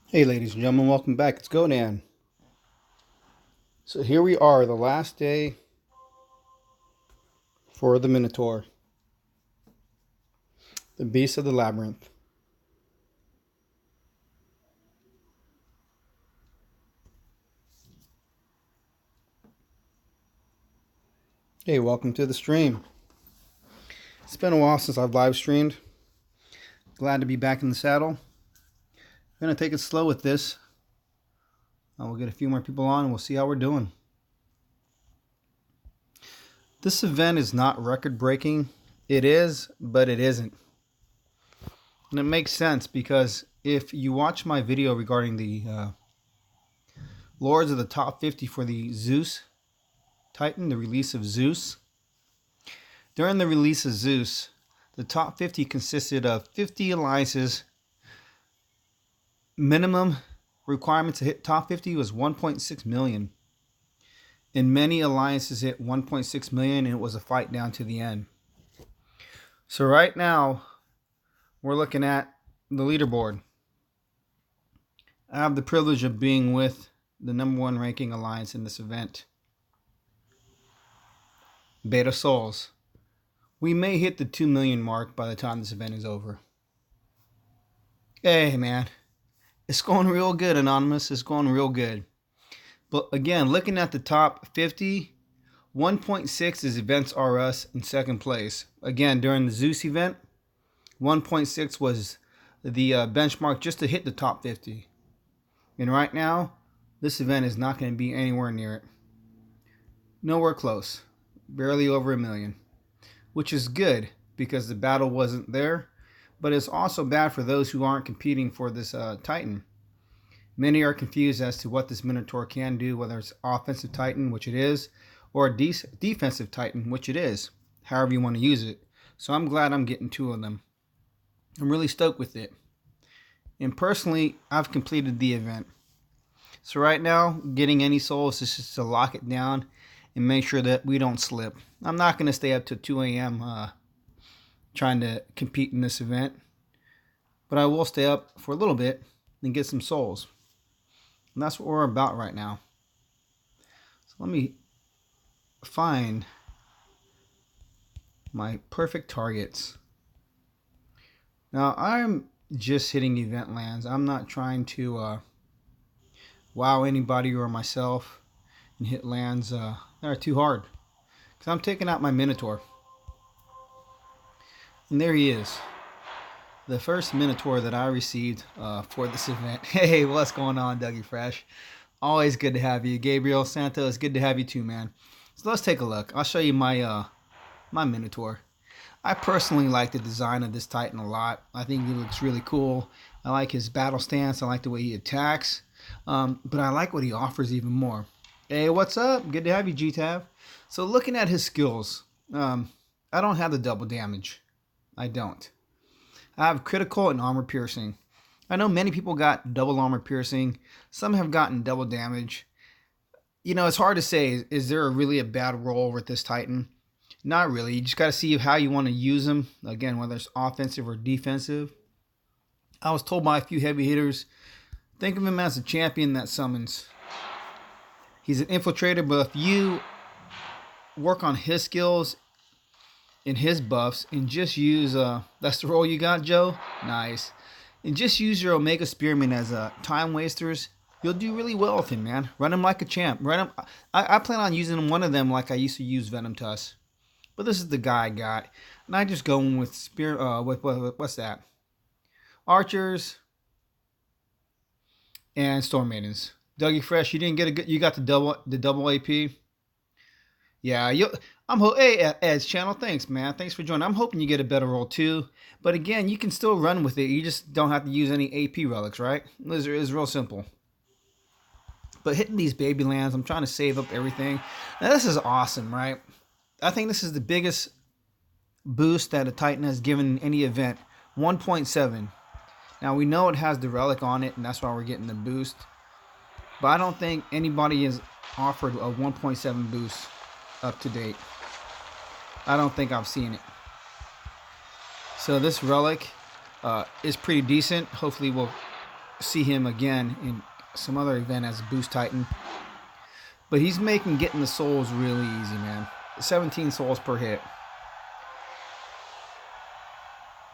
Hey ladies and gentlemen, welcome back. It's Godan. So here we are, the last day for the Minotaur, the beast of the labyrinth. Hey, welcome to the stream. It's been a while since I've live streamed. Glad to be back in the saddle. I'm gonna take it slow with this. We'll get a few more people on and we'll see how we're doing. This event is not record breaking. It is, but it isn't. And it makes sense because if you watch my video regarding the Lords of the Top 50 for the Zeus Titan, the release of Zeus. During the release of Zeus, the top 50 consisted of 50 alliances. Minimum requirement to hit top 50 was 1.6 million. And many alliances hit 1.6 million, and it was a fight down to the end. So right now, we're looking at the leaderboard. I have the privilege of being with the #1 ranking alliance in this event, Beta Souls. We may hit the 2 million mark by the time this event is over. Hey man, it's going real good, Anonymous. It's going real good. But again, looking at the top 50, 1.6 is Events R Us in second place. Again, during the Zeus event, 1.6 was the benchmark just to hit the top 50. And right now, this event is not going to be anywhere near it. Nowhere close. Barely over 1 million. Which is good because the battle wasn't there. But it's also bad for those who aren't competing for this Titan. Many are confused as to what this Minotaur can do, whether it's offensive Titan, which it is, or a defensive Titan, which it is, however you want to use it. So I'm glad I'm getting 2 of them. I'm really stoked with it. And personally, I've completed the event. So right now, getting any souls is just to lock it down and make sure that we don't slip. I'm not going to stay up till 2 a.m. Trying to compete in this event. But I will stay up for a little bit and get some souls. And that's what we're about right now. So let me find my perfect targets. Now I'm just hitting event lands. I'm not trying to wow anybody or myself and hit lands that are too hard. Because I'm taking out my Minotaur. And there he is. The first Minotaur that I received for this event. Hey, what's going on, Dougie Fresh? Always good to have you. Gabriel Santos, good to have you too, man. So let's take a look. I'll show you my my Minotaur. I personally like the design of this Titan a lot. I think he looks really cool. I like his battle stance. I like the way he attacks. But I like what he offers even more. Hey, what's up? Good to have you, G-Tab. So looking at his skills, I don't have the double damage. I don't. I have critical and armor piercing. I know many people got double armor piercing. Some have gotten double damage. You know, it's hard to say, is there really a bad role with this Titan? Not really. You just got to see how you want to use him. Again, whether it's offensive or defensive. I was told by a few heavy hitters, think of him as a champion that summons. He's an infiltrator, but if you work on his skills and his buffs and just use, that's the role you got, Joe? Nice. And just use your Omega Spearmen as time wasters, you'll do really well with him, man. Run him like a champ. Run him. I plan on using one of them like I used to use Venom Tusk. But this is the guy I got. And I just go with what's that? Archers and Storm Maidens. Dougie Fresh, you didn't get a good. You got the double AP. Yeah, hey, Ed's channel, thanks, man. Thanks for joining. I'm hoping you get a better roll too. But again, you can still run with it. You just don't have to use any AP relics, right? It's real simple. But hitting these baby lands, I'm trying to save up everything. Now this is awesome, right? I think this is the biggest boost that a Titan has given in any event. 1.7. Now we know it has the relic on it, and that's why we're getting the boost. But I don't think anybody has offered a 1.7 boost up to date. I don't think I've seen it. So this relic is pretty decent. Hopefully we'll see him again in some other event as a boost Titan. But he's making getting the souls really easy, man. 17 souls per hit.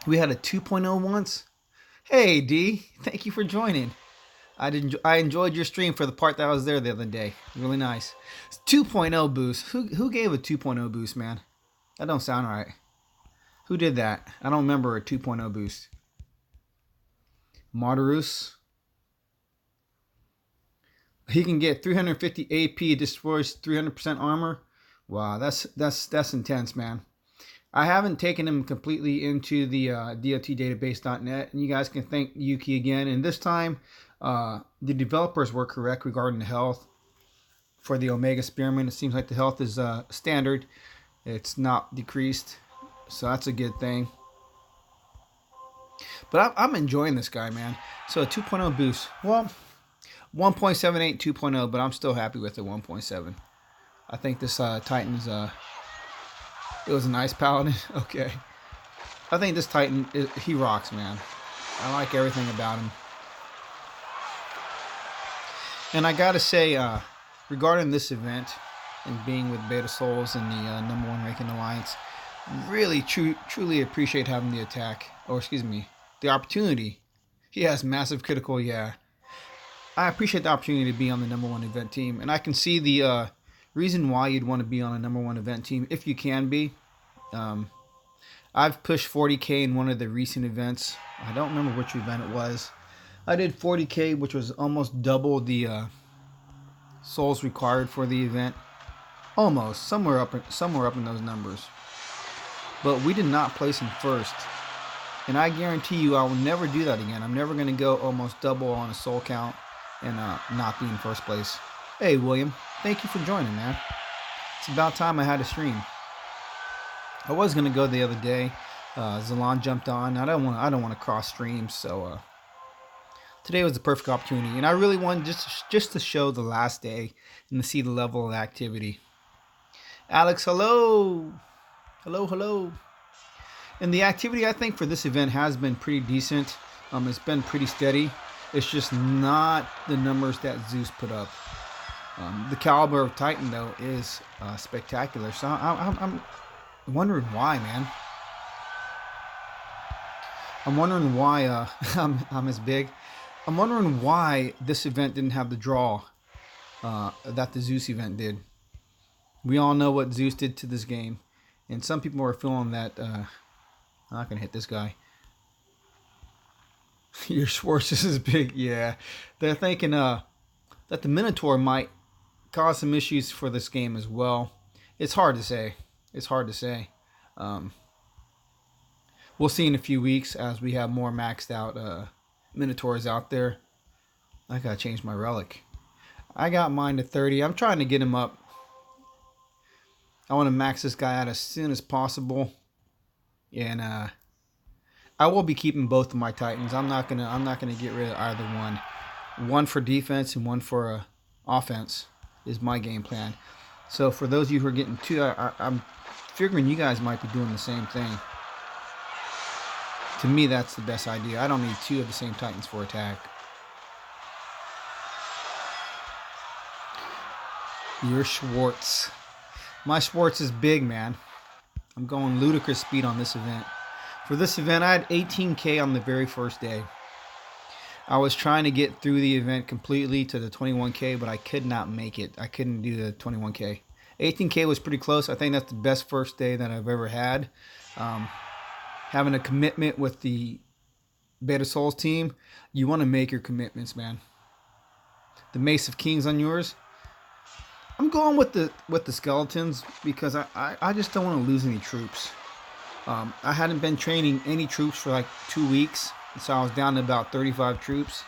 We had a 2.0 once. Hey, D. Thank you for joining. I enjoyed your stream for the part that I was there the other day. Really nice. 2.0 boost. Who gave a 2.0 boost, man? That don't sound right. Who did that? I don't remember a 2.0 boost. Martarus. He can get 350 AP, destroys 300% armor. Wow, that's intense, man. I haven't taken him completely into the dotdatabase.net, and you guys can thank Yuki again. And this time, the developers were correct regarding the health for the Omega Spearman. It seems like the health is standard. It's not decreased, so that's a good thing. But I'm enjoying this guy, man. So a 2.0 boost. Well, 1.78 2.0, but I'm still happy with the 1.7. I think this Titan's it was a nice paladin. Okay. I think this Titan, he rocks, man. I like everything about him. And I gotta say, regarding this event and being with Beta Souls in the #1 ranking alliance, really truly appreciate having the attack, or excuse me, the opportunity. He has massive critical, yeah. I appreciate the opportunity to be on the #1 event team, and I can see the reason why you'd want to be on a #1 event team if you can be. I've pushed 40k in one of the recent events. I don't remember which event it was. I did 40k, which was almost double the souls required for the event. Almost somewhere up in those numbers. But we did not place in first, and I guarantee you I will never do that again. I'm never going to go almost double on a soul count and not be in first place. Hey William, thank you for joining, man. It's about time I had a stream. I was gonna go the other day. Zalon jumped on. I don't want to cross streams, so today was the perfect opportunity, and I really wanted just to show the last day and to see the level of activity. Alex, hello, hello. And the activity I think for this event has been pretty decent. It's been pretty steady. It's just not the numbers that Zeus put up. The caliber of Titan though is spectacular. So I'm wondering why, man. I'm wondering why I'm as big. I'm wondering why this event didn't have the draw that the Zeus event did. We all know what Zeus did to this game, and some people are feeling that I'm not gonna hit this guy. Your Schwartz is big, yeah. They're thinking that the Minotaur might cause some issues for this game as well. It's hard to say. We'll see in a few weeks as we have more maxed out Minotaurs out there. I gotta change my relic. I got mine to 30. I'm trying to get him up. I want to max this guy out as soon as possible, and I will be keeping both of my Titans. I'm not gonna get rid of either one. One for defense and one for offense is my game plan. So for those of you who are getting two, I'm figuring you guys might be doing the same thing. To me, that's the best idea. I don't need two of the same Titans for attack. Your Schwartz. My Schwartz is big, man. I'm going ludicrous speed on this event. For this event, I had 18k on the very first day. I was trying to get through the event completely to the 21k, but I could not make it. I couldn't do the 21k. 18k was pretty close. I think that's the best first day that I've ever had. Having a commitment with the Beta Souls team, you want to make your commitments, man. The Mace of Kings on yours. I'm going with the skeletons because I just don't want to lose any troops. I hadn't been training any troops for like 2 weeks, so I was down to about 35 troops.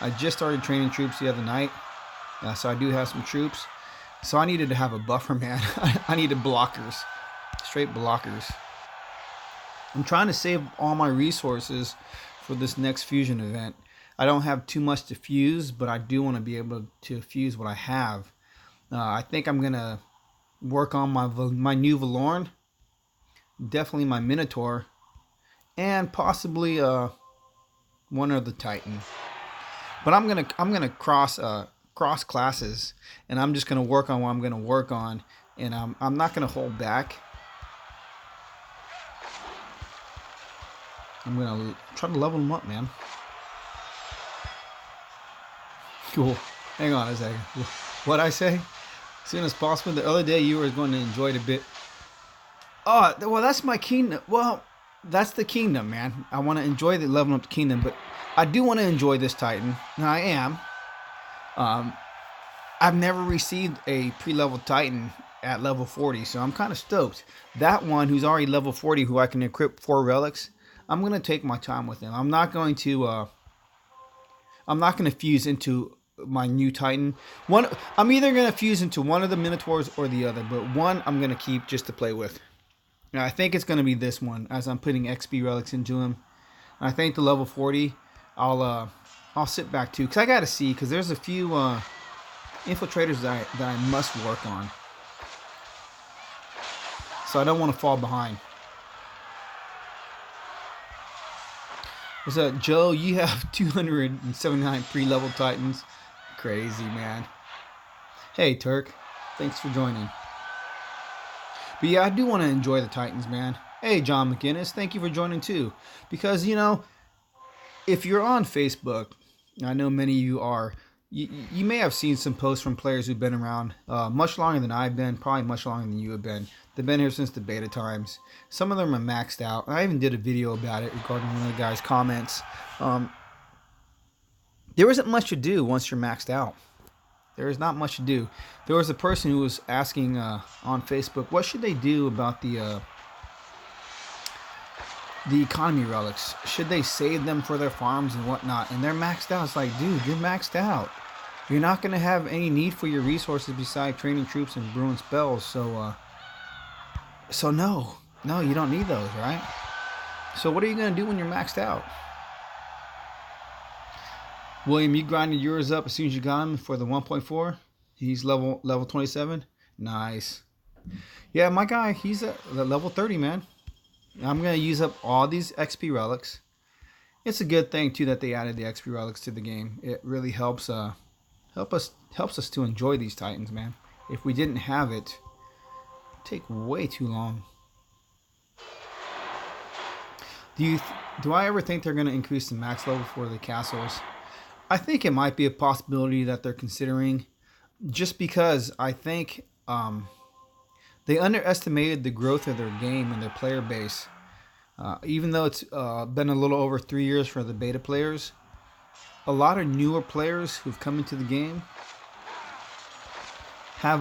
I just started training troops the other night, so I do have some troops. So I needed to have a buffer, man. I needed blockers, straight blockers. I'm trying to save all my resources for this next fusion event. I don't have too much to fuse, but I do want to be able to fuse what I have. I think I'm gonna work on my new Valorn, definitely my Minotaur, and possibly one other Titan. But I'm gonna cross classes, and I'm just gonna work on what I'm gonna work on, and I'm not gonna hold back. I'm gonna try to level them up, man. Cool. Hang on a second. What I say? As soon as possible. The other day you were going to enjoy it a bit. Oh, well, that's my kingdom. Well, that's the kingdom, man. I want to enjoy the leveling up the kingdom, but I do want to enjoy this Titan. Now I am. I've never received a pre-level Titan at level 40, so I'm kind of stoked. That one who's already level 40, who I can equip 4 relics, I'm gonna take my time with him. I'm not going to fuse into my new Titan. I'm either gonna fuse into one of the Minotaurs or the other, but one I'm gonna keep just to play with. Now, I think it's gonna be this one, as I'm putting XP relics into him. And I think the level 40, I'll sit back too, because I gotta see, because there's a few infiltrators that I must work on, so I don't want to fall behind. What's up, Joe? You have 279 pre-level Titans. Crazy, man. Hey, Turk. Thanks for joining. But yeah, I do want to enjoy the Titans, man. Hey, John McGinnis. Thank you for joining too. Because, you know, if you're on Facebook, I know many of you are, you may have seen some posts from players who've been around much longer than I've been, probably much longer than you have been. They've been here since the beta times. Some of them are maxed out. I even did a video about it regarding one of the guys' comments. There isn't much to do once you're maxed out. There is not much to do. There was a person who was asking on Facebook, what should they do about the economy relics? Should they save them for their farms and whatnot? And they're maxed out. It's like, dude, you're maxed out. You're not going to have any need for your resources beside training troops and brewing spells. So no, you don't need those, right? So what are you going to do when you're maxed out? William, you grinded yours up as soon as you got him for the 1.4. He's level 27. Nice. Yeah, my guy, he's at level 30, man. I'm going to use up all these XP relics. It's a good thing too that they added the XP relics to the game. It really helps us to enjoy these Titans, man. If we didn't have it, it'd take way too long. Do I ever think they're going to increase the max level for the castles? I think it might be a possibility that they're considering, just because I think they underestimated the growth of their game and their player base. Even though it's been a little over 3 years for the beta players, a lot of newer players who've come into the game have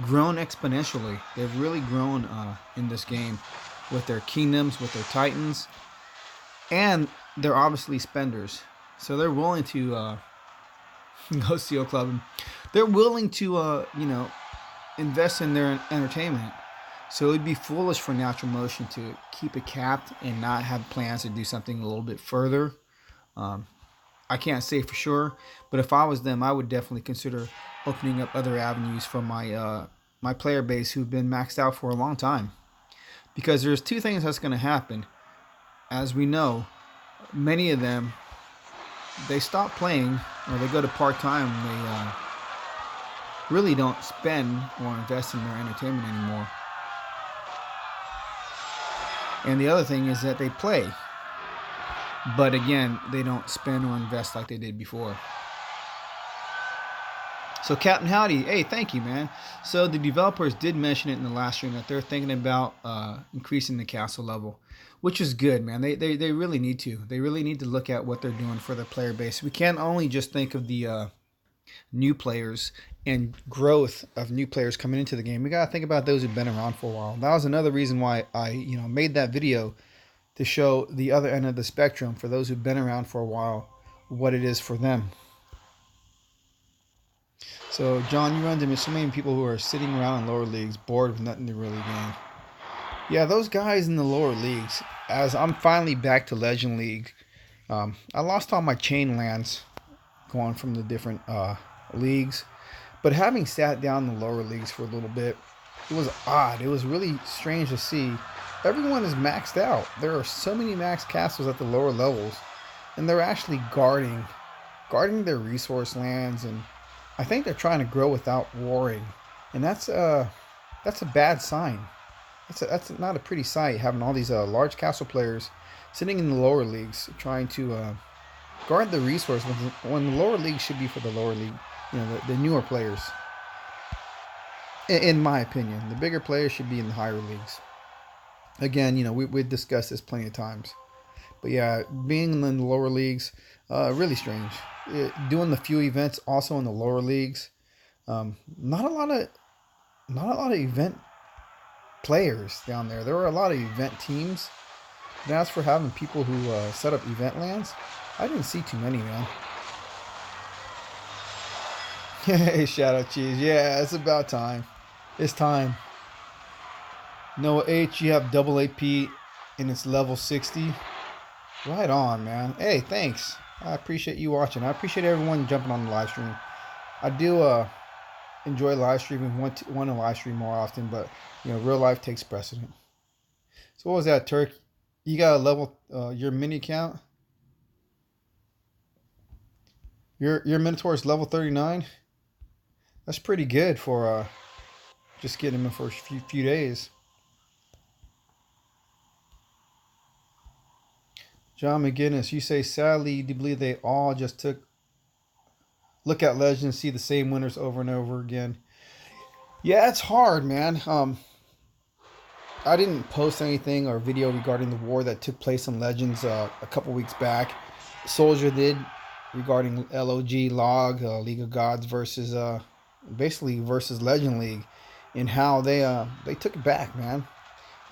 grown exponentially. They've really grown in this game with their kingdoms, with their Titans, and they're obviously spenders. So they're willing to go Steel Club. They're willing to invest in their entertainment. So it would be foolish for Natural Motion to keep it capped and not have plans to do something a little bit further. I can't say for sure, but if I was them, I would definitely consider opening up other avenues for my player base who've been maxed out for a long time. Because there's two things that's going to happen. As we know, many of them, they stop playing or they go to part-time. They really don't spend or invest in their entertainment anymore. And the other thing is that they play, but again, they don't spend or invest like they did before. So Captain Howdy, hey, thank you, man. So the developers did mention it in the last stream that they're thinking about increasing the castle level, which is good, man. They really need to. They really need to look at what they're doing for their player base. We can't only just think of the new players and growth of new players coming into the game. We got to think about those who've been around for a while. That was another reason why I made that video, to show the other end of the spectrum for those who've been around for a while, what it is for them. So, John, you run into so many people who are sitting around in lower leagues, bored with nothing to really gain. Yeah, those guys in the lower leagues, as I'm finally back to Legend League, I lost all my chain lands going from the different leagues. But having sat down in the lower leagues for a little bit, it was odd. It was really strange to see. Everyone is maxed out. There are so many max castles at the lower levels, and they're actually guarding guarding their resource lands, and I think they're trying to grow without warring, and that's a bad sign. That's not a pretty sight, having all these large castle players sitting in the lower leagues trying to guard the resource when the lower league should be for the lower league, the newer players. In my opinion, the bigger players should be in the higher leagues. Again, we've discussed this plenty of times. But yeah, being in the lower leagues, really strange. Doing the few events also in the lower leagues, not a lot of event players down there. There were a lot of event teams. And as for having people who set up event lands, I didn't see too many, man. Hey, Shadow Cheese. Yeah, it's about time. It's time. Noah H, you have double AP and it's level 60. Right on, man. Hey, thanks. I appreciate you watching. I appreciate everyone jumping on the live stream. I do enjoy live streaming. Want to live stream more often, but real life takes precedent. So what was that, Turk? You got a level your mini account? Your Minotaur is level 39. That's pretty good for just getting him in for a few days. John McGinnis, you say sadly you believe they all just look at Legends, see the same winners over and over again. Yeah, it's hard, man. I didn't post anything or video regarding the war that took place in Legends a couple weeks back. Soldier did regarding LOG, League of Gods versus versus Legend League, and how they took it back, man.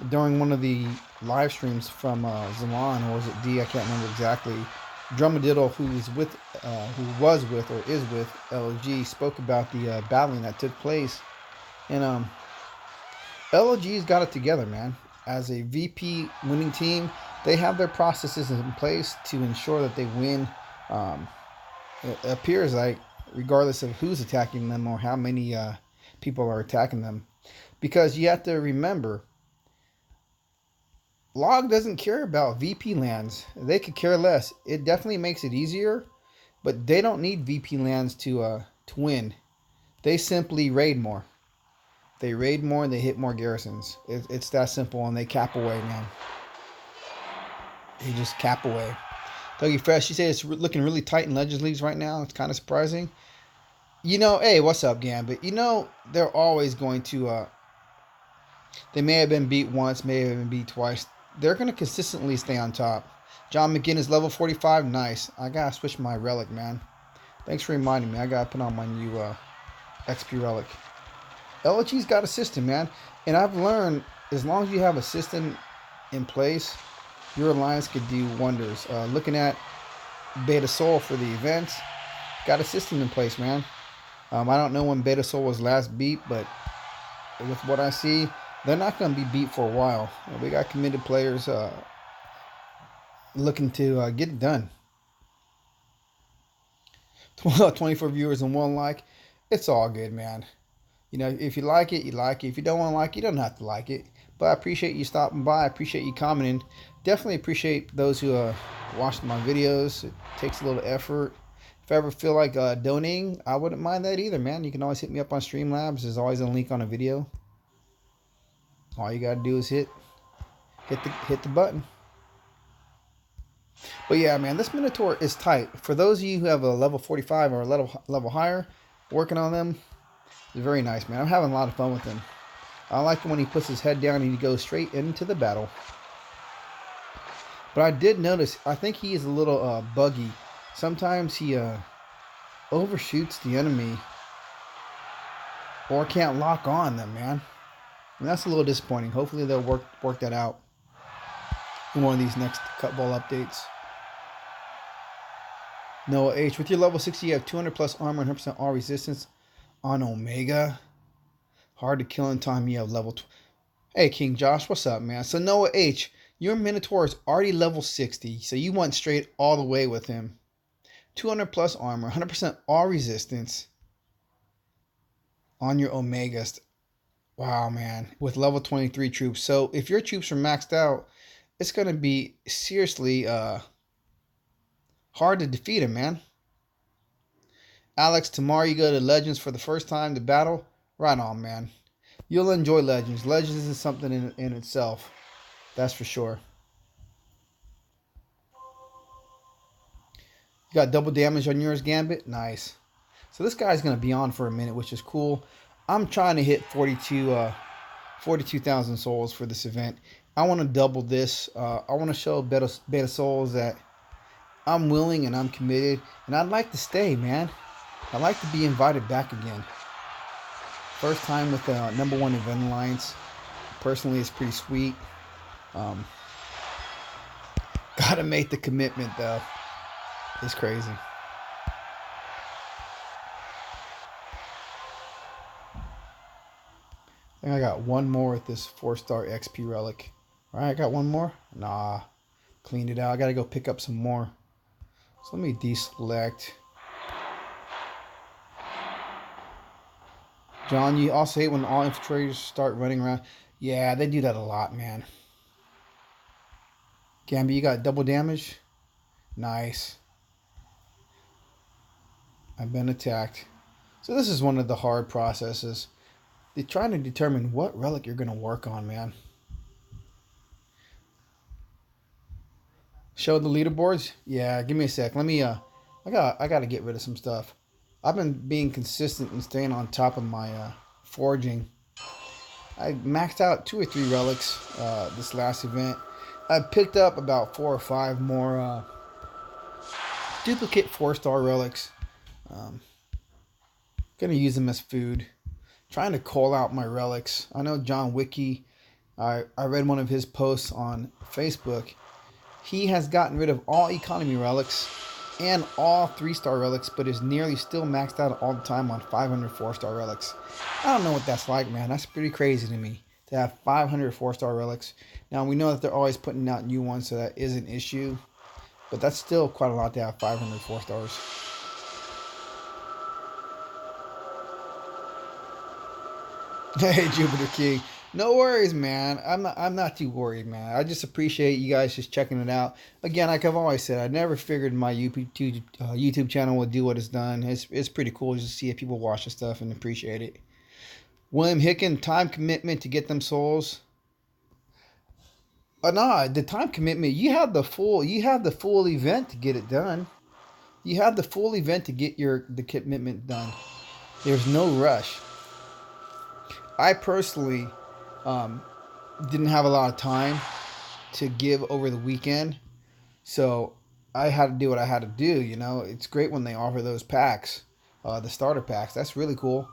During one of the live streams from Zaman, or was it D? I can't remember exactly. Drumadiddle, who was with or is with LOG, spoke about the battling that took place, and LOG's got it together, man. As a VP winning team, they have their processes in place to ensure that they win. It appears like, regardless of who's attacking them or how many people are attacking them, because you have to remember, Log doesn't care about VP lands. They could care less. It definitely makes it easier, but they don't need VP lands to win. They simply raid more. They raid more and they hit more garrisons. It's that simple, and they cap away, man. They just cap away. Dougie Fresh, you say it's looking really tight in Legends Leagues right now. It's kind of surprising. Hey, what's up, Gambit? They're always going to... they may have been beat once, may have been beat twice. They're going to consistently stay on top. John McGinn level 45. Nice. I got to switch my relic, man. Thanks for reminding me. I got to put on my new XP relic. LG's got a system, man. And I've learned, as long as you have a system in place, your alliance could do wonders. Looking at Beta Soul for the events, got a system in place, man. I don't know when Beta Soul was last beat, but with what I see, they're not going to be beat for a while. We got committed players looking to get it done. 24 viewers and 1 like. It's all good, man. If you like it, you like it. If you don't want to like it, you don't have to like it. But I appreciate you stopping by. I appreciate you commenting. Definitely appreciate those who watch my videos. It takes a little effort. If I ever feel like donating, I wouldn't mind that either, man. You can always hit me up on Streamlabs. There's always a link on a video. All you gotta do is hit the button. But yeah, man, this Minotaur is tight. For those of you who have a level 45 or a level higher, working on them, it's very nice, man. I'm having a lot of fun with him. I like when he puts his head down and he goes straight into the battle. But I did notice, I think he is a little buggy. Sometimes he overshoots the enemy or can't lock on them, man. And that's a little disappointing. Hopefully they'll work that out in one of these next cut ball updates. Noah H, with your level 60, you have 200 plus armor and 100% all resistance on Omega. Hard to kill in time. You have level. Hey, King Josh, what's up, man? So Noah H, your Minotaur is already level 60, so you went straight all the way with him. 200 plus armor, 100% all resistance on your Omegas. Wow, man, with level 23 troops. So if your troops are maxed out, it's going to be seriously hard to defeat him, man. Alex, tomorrow you go to Legends for the first time to battle. Right on, man. You'll enjoy Legends. Legends is something in itself. That's for sure. You got double damage on yours, Gambit? Nice. So this guy's going to be on for a minute, which is cool. I'm trying to hit 42,000 souls for this event. I want to double this. I want to show beta souls that I'm willing and I'm committed. And I'd like to stay, man. I'd like to be invited back again. First time with the #1 event alliance. Personally, it's pretty sweet. Gotta make the commitment, though. It's crazy. I think I got one more with this 4-star XP relic. Alright, I got one more? Nah. Cleaned it out. I gotta go pick up some more. So let me deselect. John, you also hate when all infiltrators start running around. Yeah, they do that a lot, man. Gambit, you got double damage? Nice. I've been attacked. So this is one of the hard processes. They're trying to determine what relic you're going to work on, man. Show the leaderboards? Yeah, give me a sec. Let me I got to get rid of some stuff. I've been being consistent and staying on top of my foraging. I maxed out 2 or 3 relics this last event. I picked up about 4 or 5 more duplicate 4-star relics. Gonna use them as food. Trying to call out my relics. I know John Wiki. I read one of his posts on Facebook. He has gotten rid of all economy relics and all 3-star relics, but is nearly still maxed out all the time on 500 4-star relics. I don't know what that's like, man. That's pretty crazy to me to have 500 4-star relics. Now we know that they're always putting out new ones, so that is an issue. But that's still quite a lot to have 500 4-stars. Hey, Jupiter King. No worries, man. I'm not too worried, man. I just appreciate you guys just checking it out. Again, like I've always said, I never figured my YouTube channel would do what it's done. It's pretty cool just to see if people watch the stuff and appreciate it. William Hicken, time commitment to get them souls. Nah, the time commitment. You have the full event to get it done. You have the full event to get the commitment done. There's no rush. I personally didn't have a lot of time to give over the weekend, so I had to do what I had to do. You know, it's great when they offer those packs, the starter packs. That's really cool.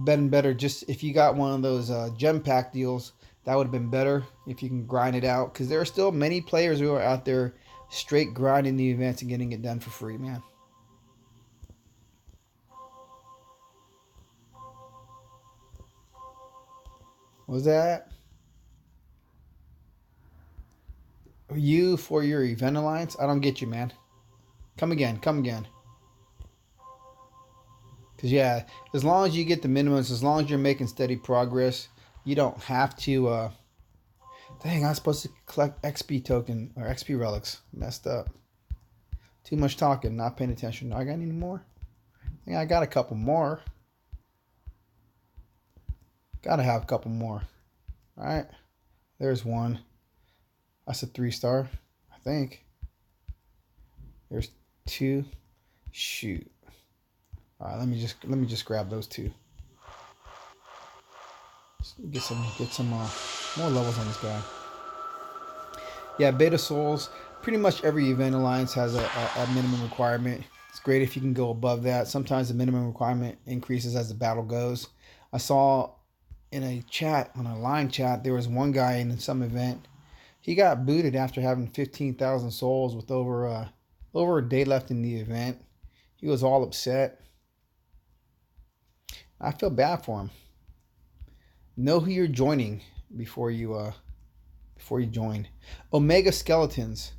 Been better just if you got one of those gem pack deals. That would have been better if you can grind it out, because there are still many players who are out there straight grinding the events and getting it done for free, man. What was that? You for your event alliance? I don't get you, man. Come again. Come again. Because, yeah, as long as you get the minimums, as long as you're making steady progress, you don't have to... Dang, I was supposed to collect XP token or XP relics. Messed up. Too much talking, not paying attention. I got any more? I think I got a couple more. Gotta have a couple more. Alright. There's one. That's a 3-star, I think. There's 2. Shoot. Alright, let me just grab those 2. Get some more levels on this guy. Yeah, beta souls. Pretty much every event alliance has a minimum requirement. It's great if you can go above that. Sometimes the minimum requirement increases as the battle goes. I saw in a chat, on a line chat, there was one guy in some event. He got booted after having 15,000 souls with over a day left in the event. He was all upset. I feel bad for him. Know who you're joining before you join. Omega Skeletons.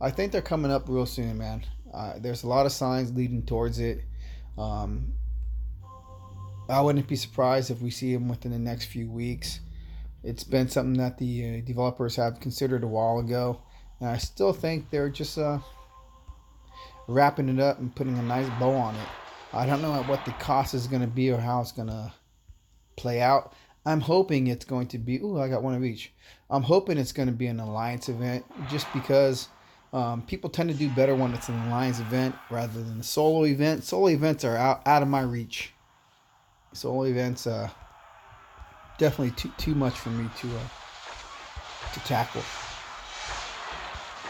I think they're coming up real soon, man. There's a lot of signs leading towards it. I wouldn't be surprised if we see them within the next few weeks. It's been something that the developers have considered a while ago, and I still think they're just wrapping it up and putting a nice bow on it. I don't know what the cost is going to be or how it's going to play out. I'm hoping it's going to be. Ooh, I got one of each. I'm hoping it's going to be an alliance event, just because people tend to do better when it's an alliance event rather than a solo event. Solo events are out of my reach. Solo events definitely too much for me to tackle.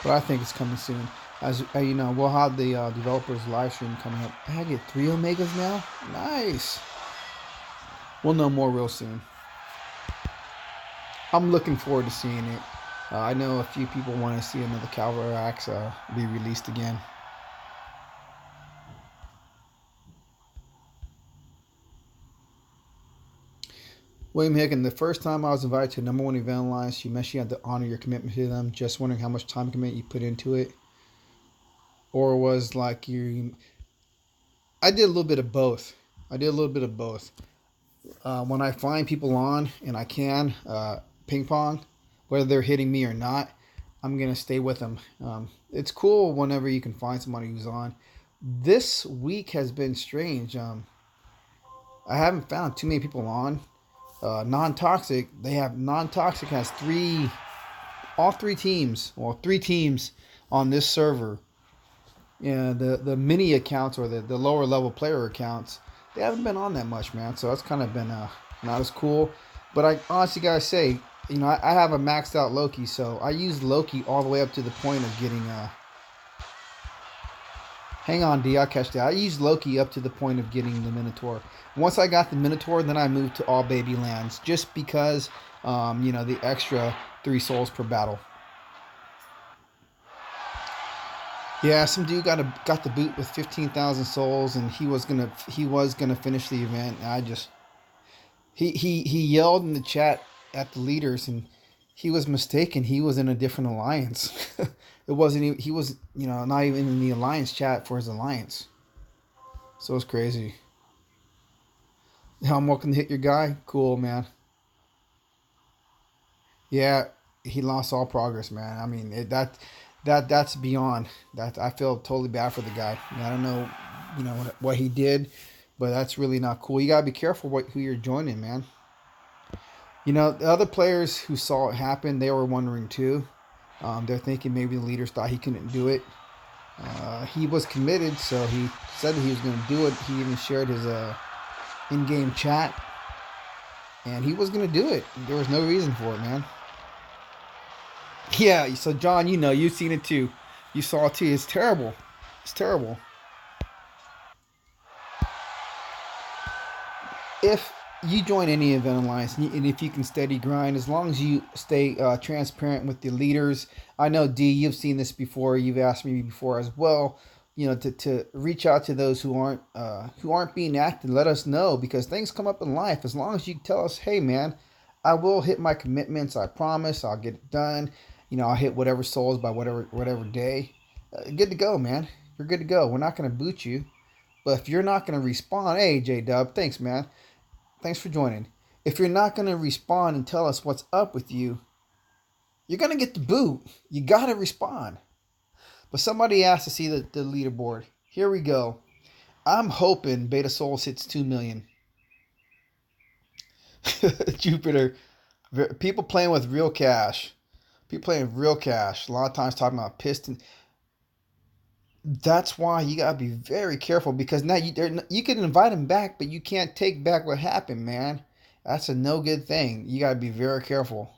But I think it's coming soon. As you know, we'll have the developers live stream coming up. I get 3 Omegas now. Nice. We'll know more real soon. I'm looking forward to seeing it. I know a few people want to see another Calvarax be released again. William Higgin, the first time I was invited to #1 event alliance, you mentioned you had to honor your commitment to them. Just wondering how much time commitment you put into it. Or was like I did a little bit of both. When I find people on and I can ping pong, whether they're hitting me or not, I'm gonna stay with them. It's cool whenever you can find somebody who's on. This week has been strange. I haven't found too many people on. Non-toxic. They have non-toxic has three teams on this server. Yeah, the mini accounts or the lower level player accounts, they haven't been on that much, man. So that's kind of been not as cool. But I honestly gotta say, I have a maxed out Loki, so I use Loki all the way up to the point of getting hang on, D, I'll catch that. I used Loki up to the point of getting the Minotaur. Once I got the Minotaur, then I moved to all baby lands, just because the extra 3 souls per battle. Yeah, some dude got the boot with 15,000 souls, and he was gonna finish the event. And I just he yelled in the chat at the leaders, and he was mistaken. He was in a different alliance. It wasn't. He was not even in the alliance chat for his alliance. So it's crazy. I'm welcome to hit your guy. Cool, man. Yeah, he lost all progress, man. I mean, that's beyond that. I feel totally bad for the guy. I don't know, what he did, but that's really not cool. You gotta be careful who you're joining, man. The other players who saw it happen, they were wondering too. They're thinking maybe the leaders thought he couldn't do it. He was committed, so he said that he was going to do it. He even shared his in-game chat, and he was going to do it. There was no reason for it, man. Yeah, so John, you've seen it too. You saw it too. It's terrible. It's terrible. If you join any event alliance, and if you can steady grind, as long as you stay transparent with the leaders. I know, D, you've seen this before. You've asked me before as well. To reach out to those who aren't being active. Let us know, because things come up in life. As long as you tell us, hey, man, I will hit my commitments. I promise. I'll get it done. I'll hit whatever souls by whatever day. Good to go, man. You're good to go. We're not going to boot you. But if you're not going to respond, hey, J-Dub, thanks, man. Thanks for joining. If you're not going to respond and tell us what's up with you, you're going to get the boot. You got to respond. But somebody asked to see the leaderboard. Here we go. I'm hoping Beta Souls hits 2 million. Jupiter. People playing with real cash. A lot of times talking about piston. That's why you gotta be very careful, because now you can invite them back, but you can't take back what happened, man. That's a no good thing. You gotta be very careful.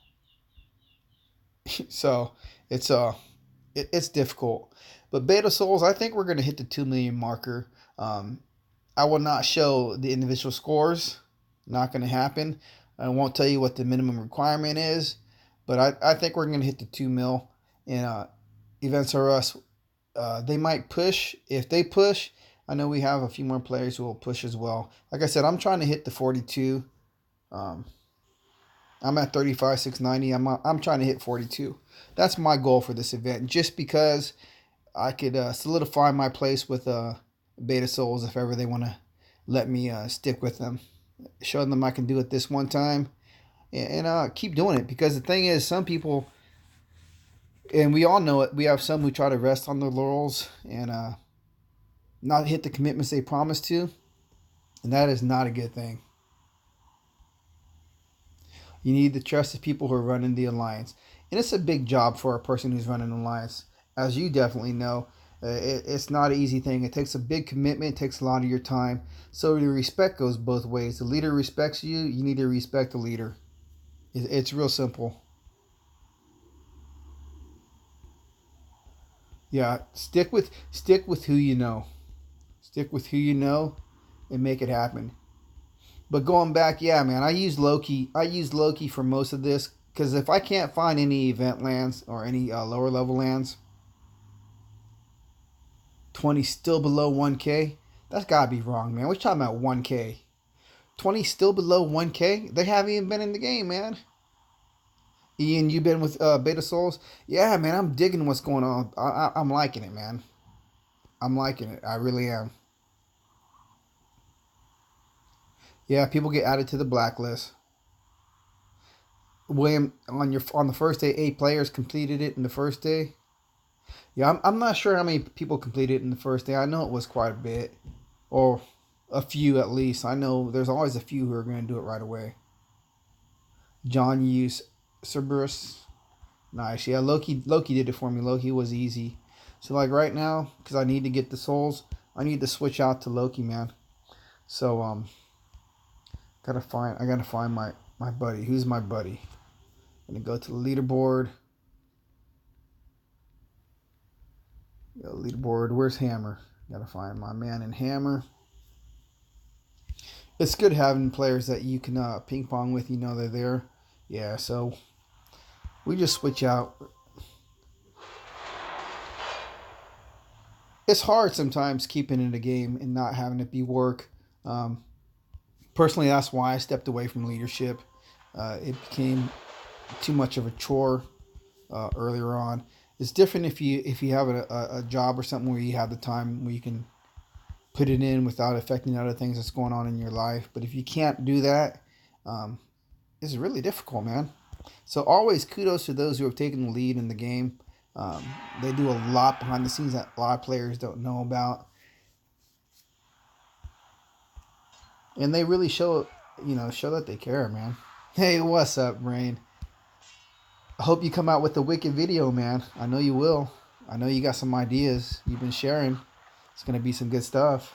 So it's difficult. But Beta Souls, I think we're gonna hit the 2 million marker. I will not show the individual scores. Not gonna happen. I won't tell you what the minimum requirement is, but I think we're gonna hit the 2 mil. And Events R Us. They might push. If they push, I know we have a few more players who will push as well. Like I said, I'm trying to hit the 42. I'm at 35,690. I'm trying to hit 42. That's my goal for this event, just because I could solidify my place with Beta Souls if ever they want to let me stick with them. Show them I can do it this one time, and keep doing it. Because the thing is, some people, and we all know it, we have some who try to rest on their laurels, and not hit the commitments they promised to, and that is not a good thing. You need to trust the people who are running the alliance. And it's a big job for a person who's running an alliance. As you definitely know, it's not an easy thing. It takes a big commitment. It takes a lot of your time. So the respect goes both ways. The leader respects you. You need to respect the leader. It's real simple. Yeah, stick with who you know. Stick with who you know and make it happen. But going back, yeah, man, I use Loki. I use Loki for most of this because if I can't find any event lands or any lower level lands, 20 still below 1K. That's gotta be wrong, man. We're talking about 1K. 20 still below 1K. They haven't even been in the game, man. Ian, you been with Beta Souls? Yeah, man, I'm digging what's going on. I'm liking it, man. I'm liking it. I really am. Yeah, people get added to the blacklist. William, on the first day, 8 players completed it in the first day. Yeah, I'm not sure how many people completed it in the first day. I know it was quite a bit, or a few at least. I know there's always a few who are going to do it right away. John used Cerberus. Nice. Yeah, Loki did it for me. Loki was easy. So like right now, because I need to get the souls, I need to switch out to Loki, man. So I gotta find my buddy. Who's my buddy? I'm gonna go to the leaderboard. Leaderboard. Where's Hammer? Gotta find my man in Hammer. It's good having players that you can ping pong with. You know they're there. Yeah. So we just switch out. It's hard sometimes keeping in a game and not having it be work. Personally, that's why I stepped away from leadership. It became too much of a chore earlier on. It's different if you have a job or something where you have the time where you can put it in without affecting other things that's going on in your life. But if you can't do that, it's really difficult, man. So always kudos to those who have taken the lead in the game. They do a lot behind the scenes that a lot of players don't know about. And they really show that they care, man. Hey, what's up, Brain? I hope you come out with a wicked video, man. I know you will. I know you got some ideas you've been sharing. It's going to be some good stuff.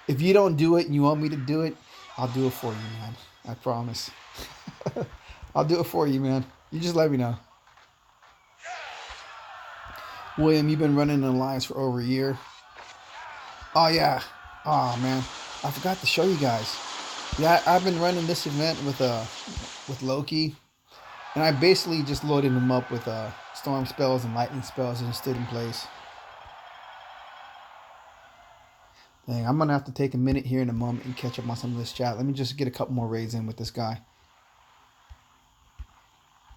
If you don't do it and you want me to do it, I'll do it for you, man. I promise. I'll do it for you, man. You just let me know. William, you've been running an alliance for over a year. Oh, yeah. Oh, man. I forgot to show you guys. Yeah, I've been running this event with Loki. And I basically just loaded him up with storm spells and lightning spells and stood in place. Dang, I'm going to have to take a minute here in a moment and catch up on some of this chat. Let me just get a couple more raids in with this guy.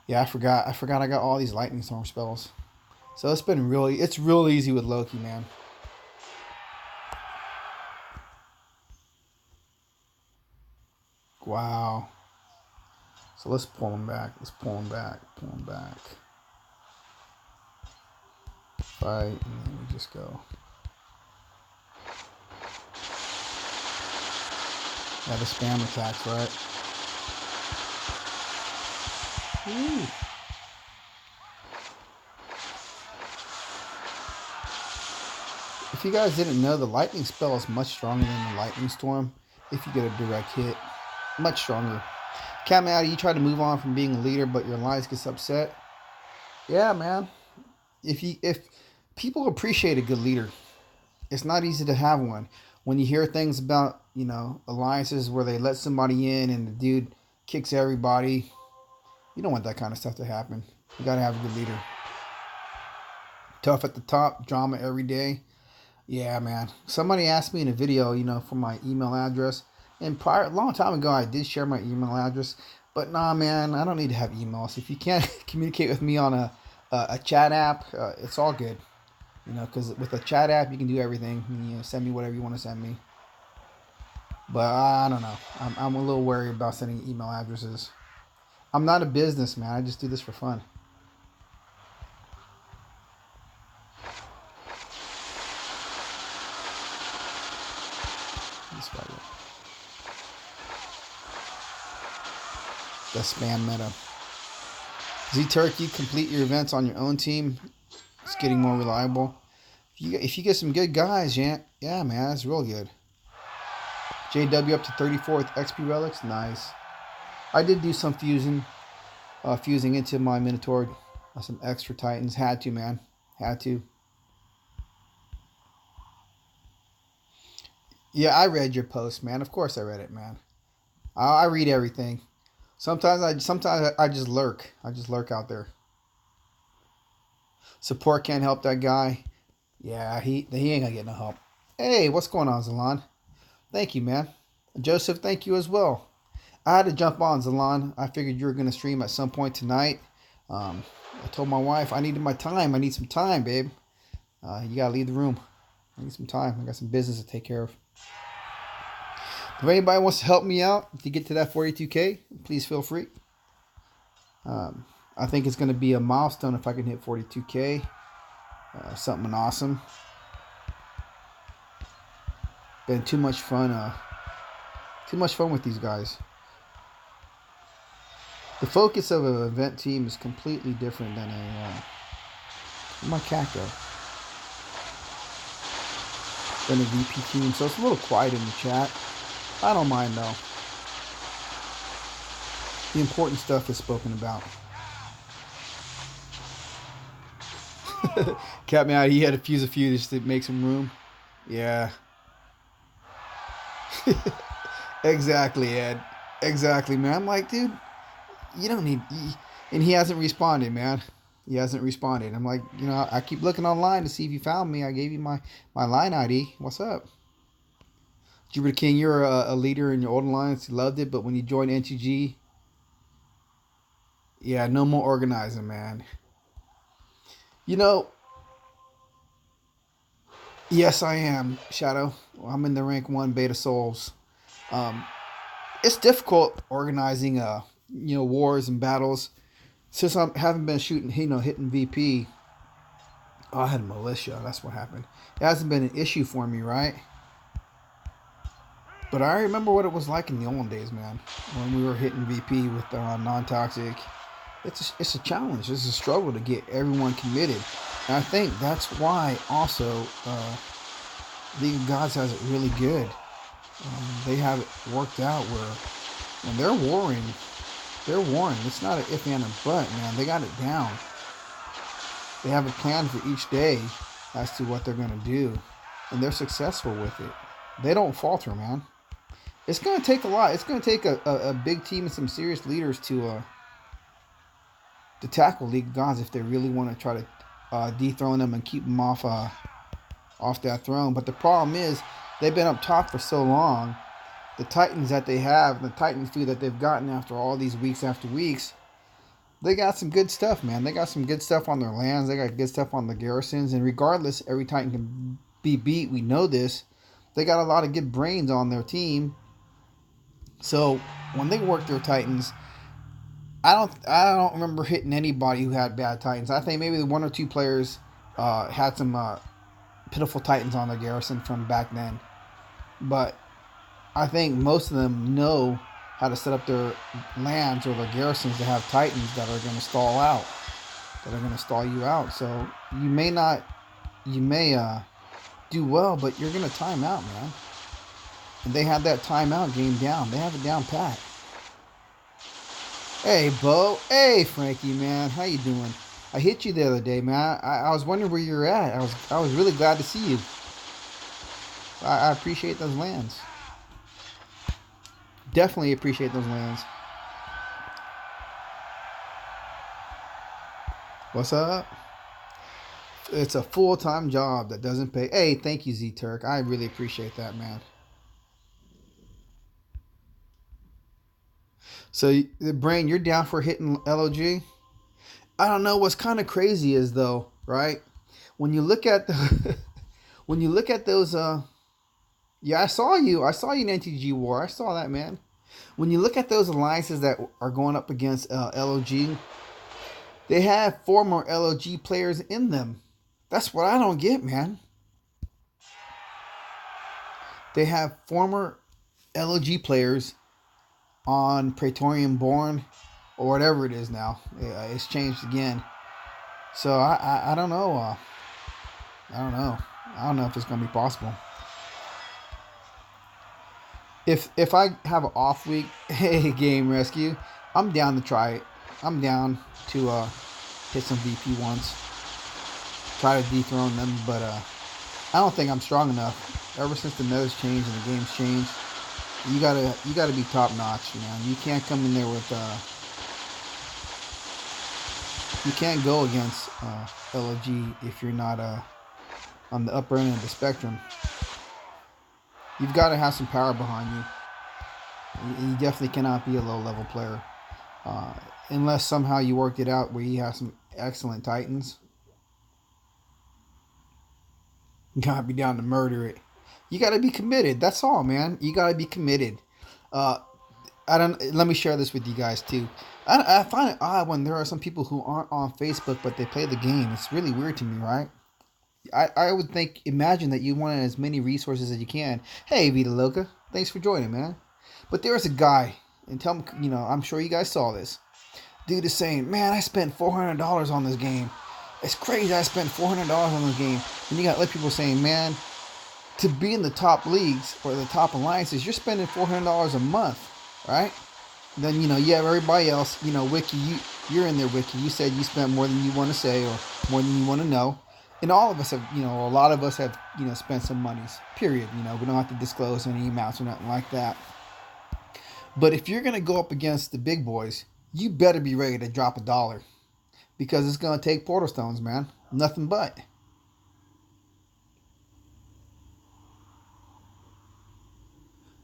Yeah, I forgot I got all these lightning storm spells. So it's real easy with Loki, man. Wow. So let's pull him back. Pull him back. Fight, and then we just go. Yeah, the spam attacks, right? Ooh. If you guys didn't know, the lightning spell is much stronger than the lightning storm if you get a direct hit. Much stronger. Camaddy, you try to move on from being a leader, but your alliance gets upset. Yeah, man. If people appreciate a good leader, it's not easy to have one. When you hear things about, alliances where they let somebody in and the dude kicks everybody, you don't want that kind of stuff to happen. You got to have a good leader. Tough at the top, drama every day. Yeah, man. Somebody asked me in a video, for my email address. And a long time ago, I did share my email address. But nah, man, I don't need to have emails. If you can't communicate with me on a chat app, it's all good. Because with a chat app, you can do everything. Send me whatever you want to send me. But I don't know. I'm a little wary about sending email addresses. I'm not a businessman. I just do this for fun. the spam meta. Z-Turk, you complete your events on your own team. It's getting more reliable. If you get some good guys, yeah, man, that's real good. JW up to 34 with XP relics. Nice. I did do some fusing into my Minotaur. Some extra Titans. Had to, man. Had to. Yeah, I read your post, man. Of course I read it, man. I read everything. Sometimes I just lurk. I just lurk out there. Support can't help that guy. Yeah, he ain't gonna get no help. Hey, what's going on, Zalon? Thank you, man. Joseph, thank you as well. I had to jump on, Zalon. I figured you were gonna stream at some point tonight. I told my wife I needed my time. I need some time, babe. You gotta leave the room. I need some time. I got some business to take care of. If anybody wants to help me out to get to that 42K, please feel free. I think it's going to be a milestone if I can hit 42K. Something awesome. Been too much fun. With these guys. The focus of an event team is completely different than my cat go. Than a VP team, so it's a little quiet in the chat. I don't mind though. The important stuff is spoken about. Cat me out. He had to fuse a few just to make some room. Yeah. Exactly, Ed. Exactly, man. I'm like, dude, you don't need. And he hasn't responded, man. He hasn't responded. I'm like, I keep looking online to see if you found me. I gave you my line ID. What's up? Jupiter King, you're a leader in your old alliance. You loved it, but when you joined NTG, yeah, no more organizing, man. Yes, I am, Shadow. I'm in the rank 1 beta souls. It's difficult organizing, wars and battles. Since I haven't been hitting VP. Oh, I had a militia. That's what happened. It hasn't been an issue for me, right? But I remember what it was like in the old days, man. When we were hitting VP with non-toxic. It's a challenge. It's a struggle to get everyone committed. And I think that's why also League of Gods has it really good. They have it worked out where when they're warring. It's not an if and a but, man. They got it down. They have a plan for each day as to what they're going to do. And they're successful with it. They don't falter, man. It's going to take a lot. It's going to take a big team and some serious leaders to tackle League of Gods if they really want to try to dethrone them and keep them off that throne. But the problem is they've been up top for so long. The Titans that they have, the Titan food that they've gotten after all these weeks after weeks, they got some good stuff, man. They got some good stuff on their lands. They got good stuff on the garrisons. And regardless, every Titan can be beat. We know this. They got a lot of good brains on their team. So when they work their Titans, I don't remember hitting anybody who had bad Titans. I think maybe the 1 or 2 players had some pitiful Titans on their garrison from back then. But I think most of them know how to set up their lands or their garrisons to have Titans that are going to stall out. That are going to stall you out. So you may do well, but you're going to time out, man. And they have that timeout game down. They have it down pat. Hey, Bo. Hey, Frankie, man. How you doing? I hit you the other day, man. I was wondering where you're at. I was really glad to see you. I appreciate those lands. Definitely appreciate those lands. What's up? It's a full-time job that doesn't pay. Hey, thank you, Z-Turk. I really appreciate that, man. So, Brain, you're down for hitting LOG? I don't know. What's kind of crazy is, though, right? When you look at those, yeah, I saw you in NTG War. I saw that, man. When you look at those alliances that are going up against LOG, they have former LOG players in them. That's what I don't get, man. They have former LOG players on Praetorian Born or whatever it is now. It's changed again. So I don't know. I don't know. I don't know if it's gonna be possible. If I have an off week, hey, game rescue, I'm down to try it. I'm down to hit some VP once, try to dethrone them, but I don't think I'm strong enough. Ever since the nose changed and the game's changed, you gotta be top notch, man. You can't come in there with you can't go against LOG if you're not on the upper end of the spectrum. You've got to have some power behind you. You definitely cannot be a low level player unless somehow you work it out where you have some excellent titans. You gotta be down to murder it. You gotta be committed. That's all, man. You gotta be committed. I don't. Let me share this with you guys too. I find it odd when there are some people who aren't on Facebook but they play the game. It's really weird to me, right? I would think, imagine that you want as many resources as you can. Hey, Vita Loca, thanks for joining, man. But there's a guy, and tell him, I'm sure you guys saw this. Dude is saying, man, I spent $400 on this game. It's crazy I spent $400 on this game. And you got other people saying, man, to be in the top leagues or the top alliances, you're spending $400 a month, right? Then, you have everybody else, Wiki, you're in there, Wiki. You said you spent more than you want to say or more than you want to know. And all of us have, a lot of us have, spent some monies, period. We don't have to disclose any amounts or nothing like that. But if you're going to go up against the big boys, you better be ready to drop $1 because it's going to take portal stones, man. Nothing but.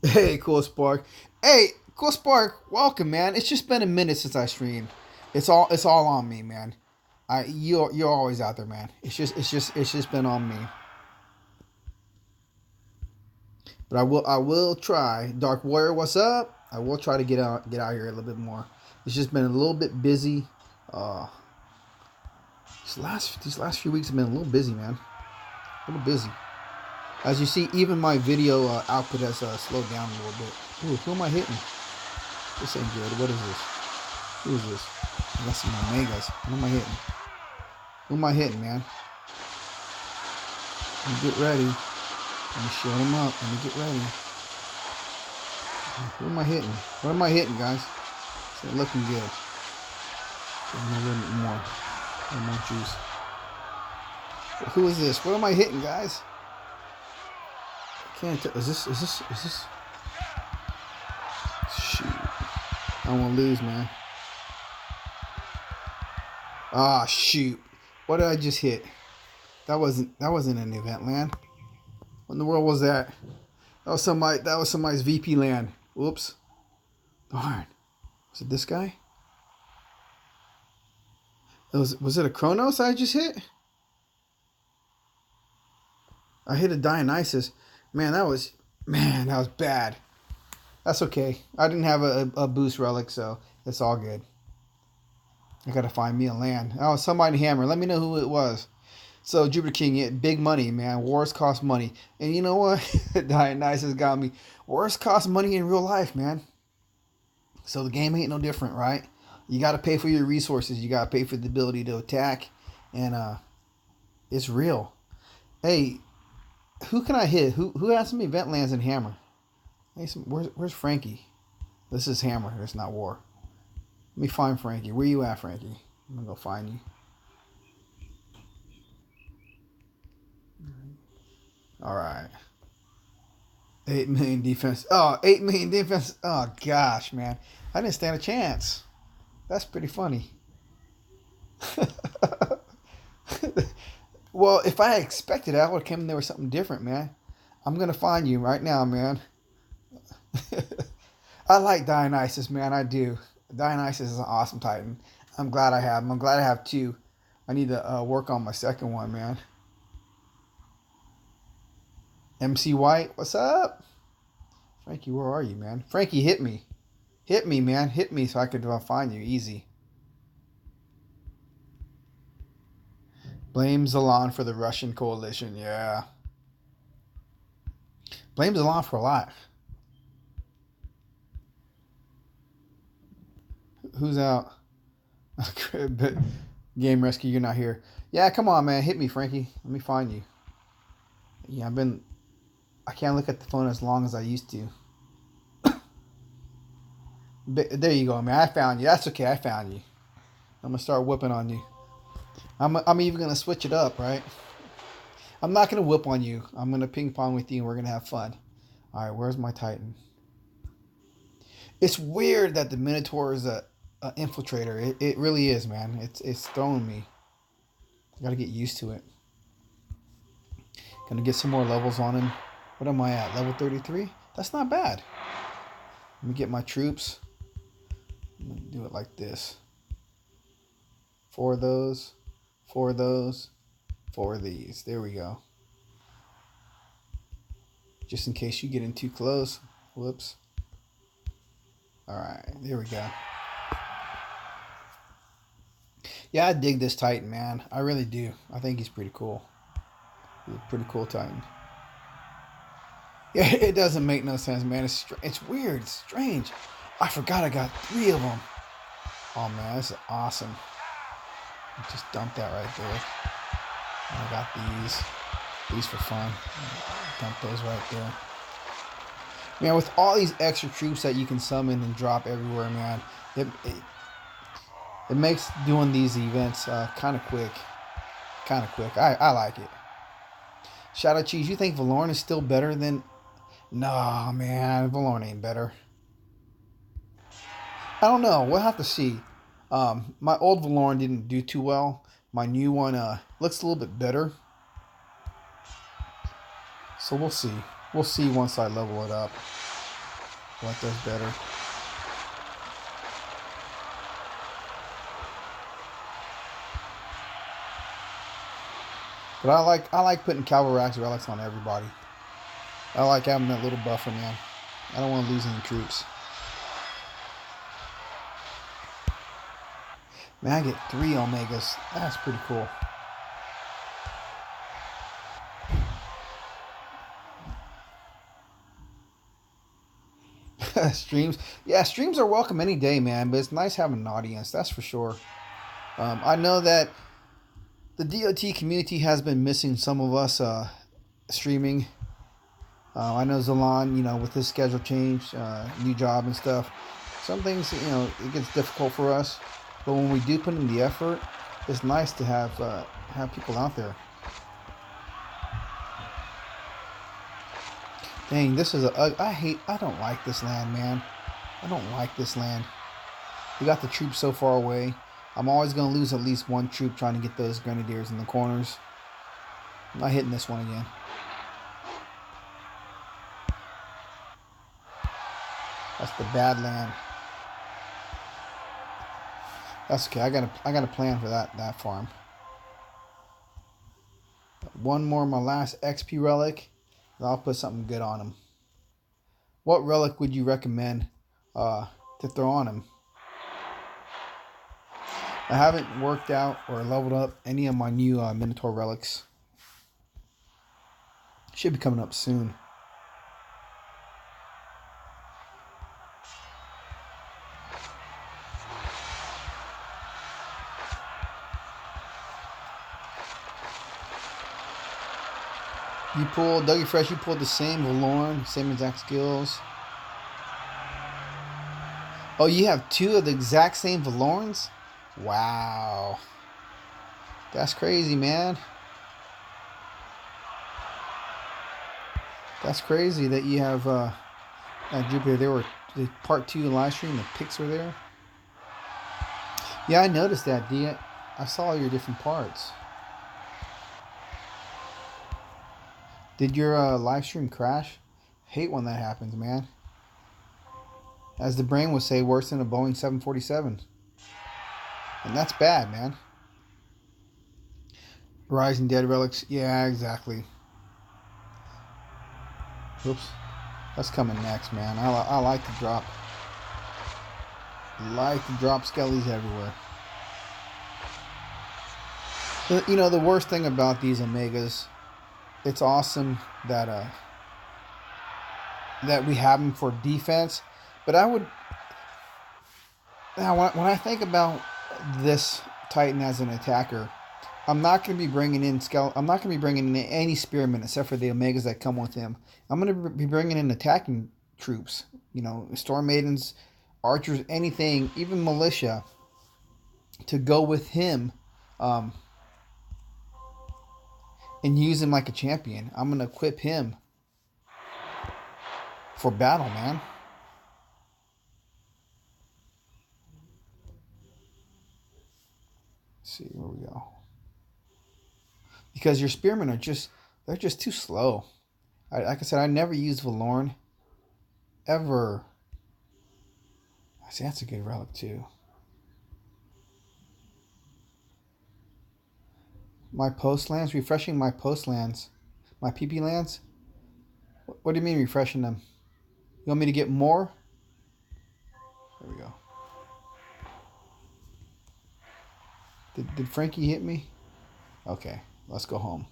Hey, Cool Spark. Hey, Cool Spark, welcome, man. It's just been a minute since I streamed. It's all on me, man. You're always out there, man. It's just been on me. But I will try. Dark Warrior, what's up? I will try to get out here a little bit more. It's just been a little bit busy. These last few weeks have been a little busy, man. A little busy. As you see, even my video output has slowed down a little bit. Ooh, who am I hitting? This ain't good. What is this? Who is this? I got some Omegas. Who am I hitting? Who am I hitting, man? Let me get ready. Let me show them up. Let me get ready. Who am I hitting? What am I hitting, guys? It's not looking good. A little bit more. A little more juice. Who is this? What am I hitting, guys? I can't tell. Is this? Shoot. I don't want to lose, man. Ah, shoot. What did I just hit? That wasn't an event land. What in the world was that? That was somebody's VP land. Whoops. Darn. Was it this guy? Was it a Chronos I just hit? I hit a Dionysus. Man, that was bad. That's okay. I didn't have a boost relic, so it's all good. I gotta find me a land. Oh, somebody hammer. Let me know who it was. So Jupiter King, big money, man. Wars cost money. And you know what? Dionysus got me. Wars cost money in real life, man. So the game ain't no different, right? You got to pay for your resources. You got to pay for the ability to attack. And it's real. Hey, who can I hit? Who has some event lands in Hammer? Hey, where's Frankie? This is Hammer. It's not War. Let me find Frankie. Where you at, Frankie? I'm going to go find you. All right. 8 million defense. Oh, 8 million defense. Oh, gosh, man. I didn't stand a chance. That's pretty funny. Well, if I had expected it, I would have come there with something different, man. I'm going to find you right now, man. I like Dionysus, man. I do. Dionysus is an awesome Titan. I'm glad I have him. I'm glad I have two. I need to work on my second one, man. MC White, what's up? Frankie, where are you, man? Frankie, hit me. Hit me, man. Hit me so I could find you. Easy. Blame Zalan for the Russian coalition. Yeah. Blame Zalan for a lot. Who's out? But Game Rescue, you're not here. Yeah, come on, man. Hit me, Frankie. Let me find you. Yeah, I can't look at the phone as long as I used to. But there you go, man. I found you. That's okay. I found you. I'm going to start whipping on you. I'm even going to switch it up, right? I'm not going to whip on you. I'm going to ping pong with you and we're going to have fun. All right, where's my Titan? It's weird that the Minotaur is a infiltrator. It really is, man. It's throwing me. I got to get used to it. Gonna get some more levels on him. What am I at? Level 33? That's not bad. Let me get my troops. I'm gonna do it like this. 4 of those. 4 of those. 4 of these. There we go. Just in case you get in too close. Whoops. Alright, there we go. Yeah, I dig this Titan, man. I really do. I think he's pretty cool. He's a pretty cool Titan. Yeah, it doesn't make no sense, man. It's weird. It's strange. I forgot I got 3 of them. Oh, man, this is awesome. Just dump that right there. I got these for fun. Dump those right there. Man, with all these extra troops that you can summon and drop everywhere, man, it makes doing these events kind of quick. I like it. Shadow Cheese, you think Valorn is still better than... Nah, man, Valorn ain't better. I don't know. We'll have to see. My old Valorn didn't do too well. My new one looks a little bit better. So we'll see. We'll see once I level it up what does better. But I like putting Cavalrax relics on everybody. I like having that little buffer, man. I don't want to lose any troops. Man, I get 3 Omegas. That's pretty cool. Streams. Yeah, streams are welcome any day, man. But it's nice having an audience. That's for sure. I know that the DOT community has been missing some of us streaming. I know Zalan, with his schedule change, new job and stuff. Some things, it gets difficult for us. But when we do put in the effort, it's nice to have people out there. Dang, this is I don't like this land, man. I don't like this land. We got the troops so far away. I'm always going to lose at least 1 troop trying to get those grenadiers in the corners. I'm not hitting this one again. That's the bad land. That's okay. I got a plan for that farm. One more, my last XP relic. And I'll put something good on him. What relic would you recommend to throw on him? I haven't worked out or leveled up any of my new Minotaur relics. Should be coming up soon. You pulled, Dougie Fresh, you pulled the same Valorn, same exact skills. Oh, you have 2 of the exact same Valorns? Wow. That's crazy, man. That's crazy that you have Jupiter. There were the part 2 live stream, the pics were there. Yeah, I noticed that, D. I saw all your different parts. Did your live stream crash? Hate when that happens, man. As the brain would say, worse than a Boeing 747. And that's bad, man. Rising Dead relics. Yeah, exactly. Oops. That's coming next, man. I like to drop. Skellies everywhere. The worst thing about these Omegas, it's awesome that we have them for defense, but I would Now, when I think about this Titan as an attacker, I'm not going to be bringing in I'm not going to be bringing in any spearmen except for the Omegas that come with him. I'm going to be bringing in attacking troops. You know, Storm Maidens, archers, anything, even militia, to go with him, um, and use him like a champion. I'm going to equip him for battle, man. Let's see where we go. Because your spearmen are they're just too slow. Like I said, I never used Valorn ever. I see that's a good relic too. My post lands, refreshing my post lands, my PP lands. What do you mean refreshing them? You want me to get more? There we go. Did Frankie hit me? Okay, let's go home.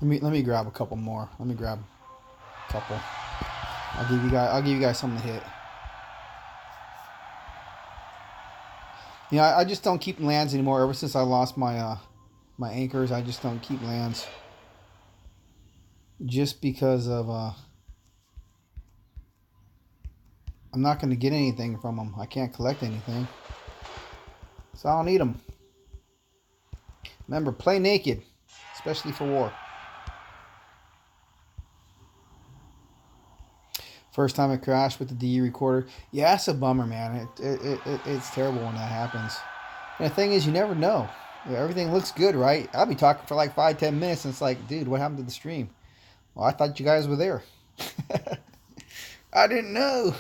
Let me grab a couple more. Let me grab a couple. I'll give you guys something to hit. You know, I just don't keep lands anymore. Ever since I lost my my anchors, I just don't keep lands. Just because of I'm not going to get anything from them. I can't collect anything, so I don't need them. Remember, play naked, especially for war. First time it crashed with the DE recorder. Yeah, it's a bummer, man. It's terrible when that happens. And the thing is, you never know. Everything looks good, right? I'll be talking for like 5-10 minutes, and it's like, dude, what happened to the stream? Well, I thought you guys were there. I didn't know.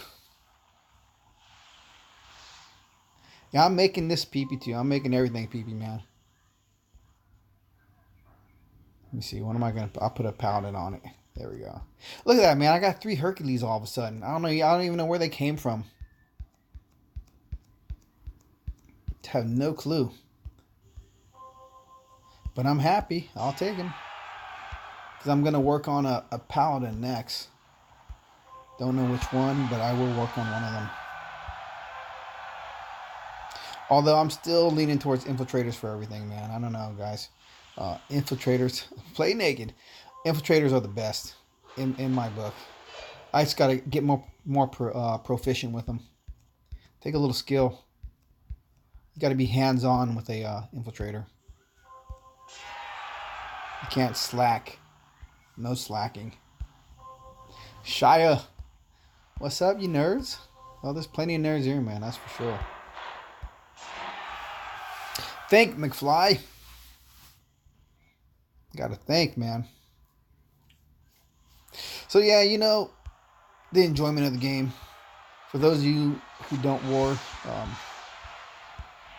Yeah, I'm making this PP too. I'm making everything PP, man. Let me see. What am I gonna? I'll put a paladin on it. There we go. Look at that, man. I got 3 Hercules all of a sudden. I don't know. I don't even know where they came from. I have no clue. But I'm happy. I'll take them. Because I'm going to work on a paladin next. Don't know which one, but I will work on one of them. Although I'm still leaning towards infiltrators for everything, man. I don't know, guys. Infiltrators. Play naked. Infiltrators are the best in my book. I just got to get more proficient with them. Take a little skill. You got to be hands-on with a infiltrator. You can't slack. No slacking. Shia. What's up, you nerds? Well, there's plenty of nerds here, man. That's for sure. Think, McFly. Got to think, man. So, yeah, you know, the enjoyment of the game. For those of you who don't war,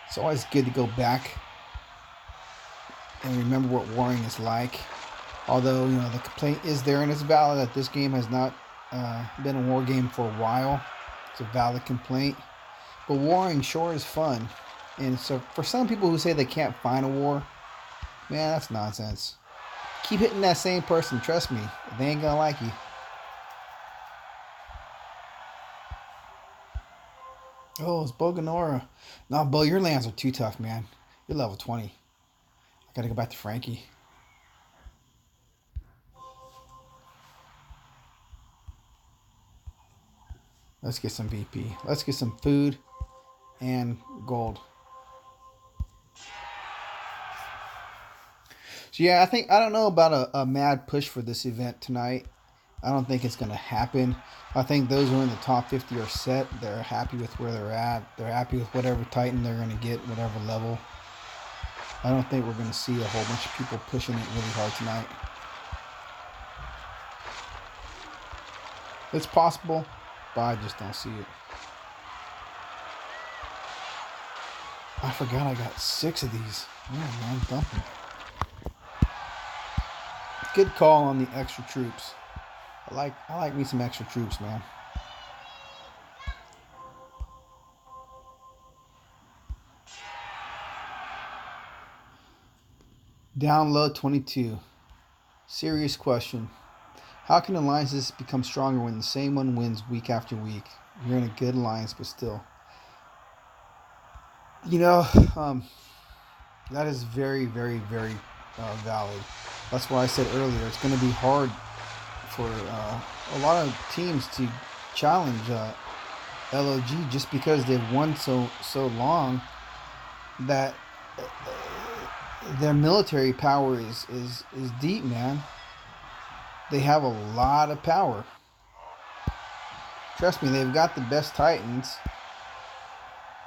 it's always good to go back and remember what warring is like. Although, you know, the complaint is there and it's valid that this game has not been a war game for a while. It's a valid complaint. But warring sure is fun. And so for some people who say they can't find a war, man, that's nonsense. Keep hitting that same person. Trust me, they ain't gonna like you. Oh, it's Boganora. No, Bo, your lands are too tough, man. You're level 20. I gotta go back to Frankie. Let's get some VP. Let's get some food and gold. So yeah, I don't know about a mad push for this event tonight. I don't think it's going to happen. I think those who are in the top 50 are set. They're happy with where they're at. They're happy with whatever Titan they're going to get, whatever level. I don't think we're going to see a whole bunch of people pushing it really hard tonight. It's possible, but I just don't see it. I forgot I got 6 of these. Yeah, man, dumping. Good call on the extra troops. I like me some extra troops, man. Download 22. Serious question. How can alliances become stronger when the same one wins week after week? You're in a good alliance, but still. You know, that is very, very, very valid. That's why I said earlier it's going to be hard for a lot of teams to challenge LOG just because they've won so long that their military power is deep, man. They have a lot of power. Trust me, they've got the best Titans.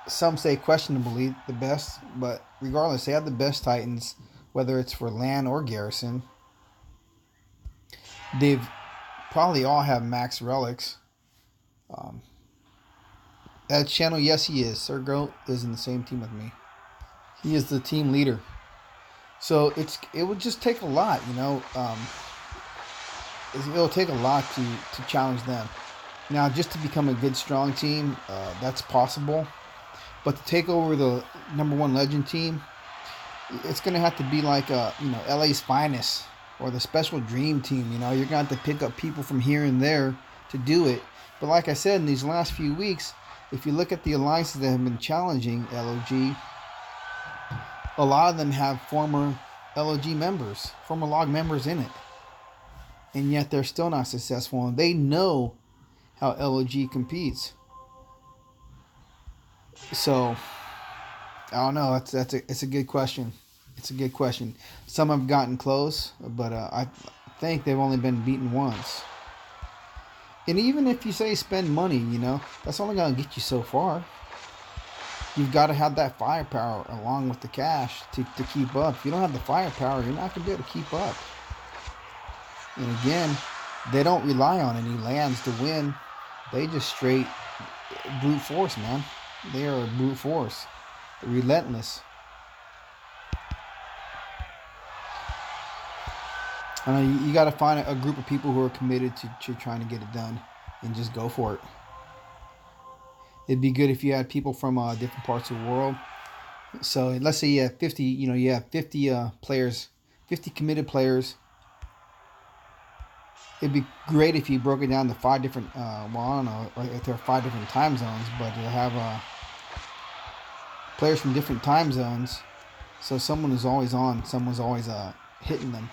Some say questionably the best, but regardless, they have the best Titans, whether it's for land or garrison. They've probably all have max relics. That channel, yes, he is. Sir Goat is in the same team with me. He is the team leader. So it would just take a lot, you know. It'll take a lot to challenge them. Now, just to become a good, strong team, that's possible. But to take over the #1 legend team, it's going to have to be like, LA's finest or the special dream team. You know, you're going to have to pick up people from here and there to do it. But like I said, in these last few weeks, if you look at the alliances that have been challenging LOG, a lot of them have former LOG members, former log members in it. And yet they're still not successful. And they know how LOG competes. So, I don't know. It's a good question. It's a good question. Some have gotten close, but I think they've only been beaten once. And even if you say spend money, you know, that's only going to get you so far. You've got to have that firepower along with the cash to keep up. If you don't have the firepower, you're not going to be able to keep up. And again, they don't rely on any lands to win. They just straight brute force, man. They are a brute force. Relentless. You got to find a group of people who are committed to trying to get it done and just go for it. It'd be good if you had people from different parts of the world. So let's say you have 50, you have 50 players, 50 committed players. It'd be great if you broke it down to 5 different, I don't know if there are 5 different time zones, but to have players from different time zones, so someone is always on, someone's always hitting them.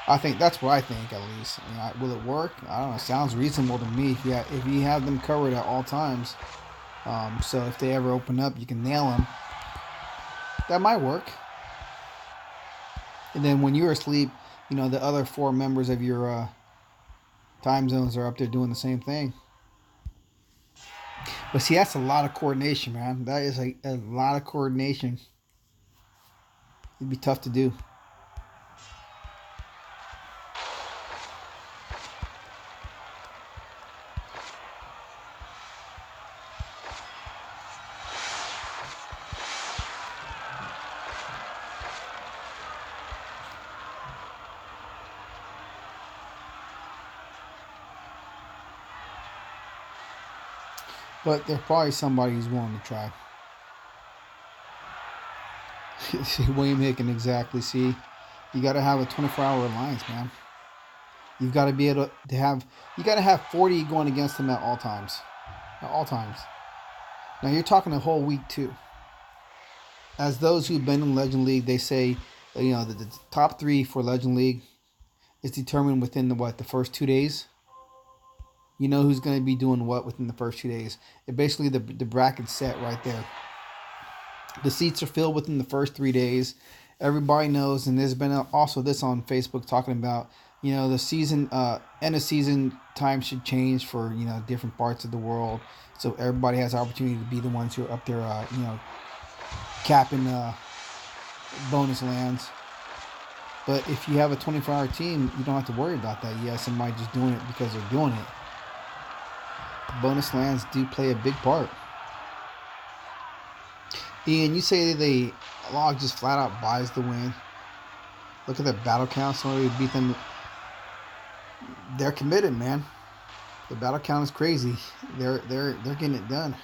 I think that's what I think, at least. Will it work? I don't know. It sounds reasonable to me if you have them covered at all times. So if they ever open up, you can nail them. That might work. And then when you're asleep, the other 4 members of your time zones are up there doing the same thing. But see, that's a lot of coordination, man. That is a lot of coordination. It'd be tough to do. But there's probably somebody who's willing to try. William Hicken, exactly. See, you got to have a 24-hour alliance, man. You've got to be able to have. You got to have 40 going against them at all times. At all times. Now you're talking a whole week too. As those who've been in Legend League, they say, the top 3 for Legend League is determined within the first 2 days. You know who's going to be doing what within the first 2 days. Basically, the bracket's set right there. The seats are filled within the first 3 days. Everybody knows, and there's been also this on Facebook talking about, the season, end of season time should change for, different parts of the world. So everybody has the opportunity to be the ones who are up there, capping bonus lands. But if you have a 24-hour team, you don't have to worry about that. You have somebody just doing it because they're doing it. Bonus lands do play a big part. Ian, you say the log just flat out buys the win. Look at their battle count. Somebody beat them. They're committed, man. The battle count is crazy. They're getting it done.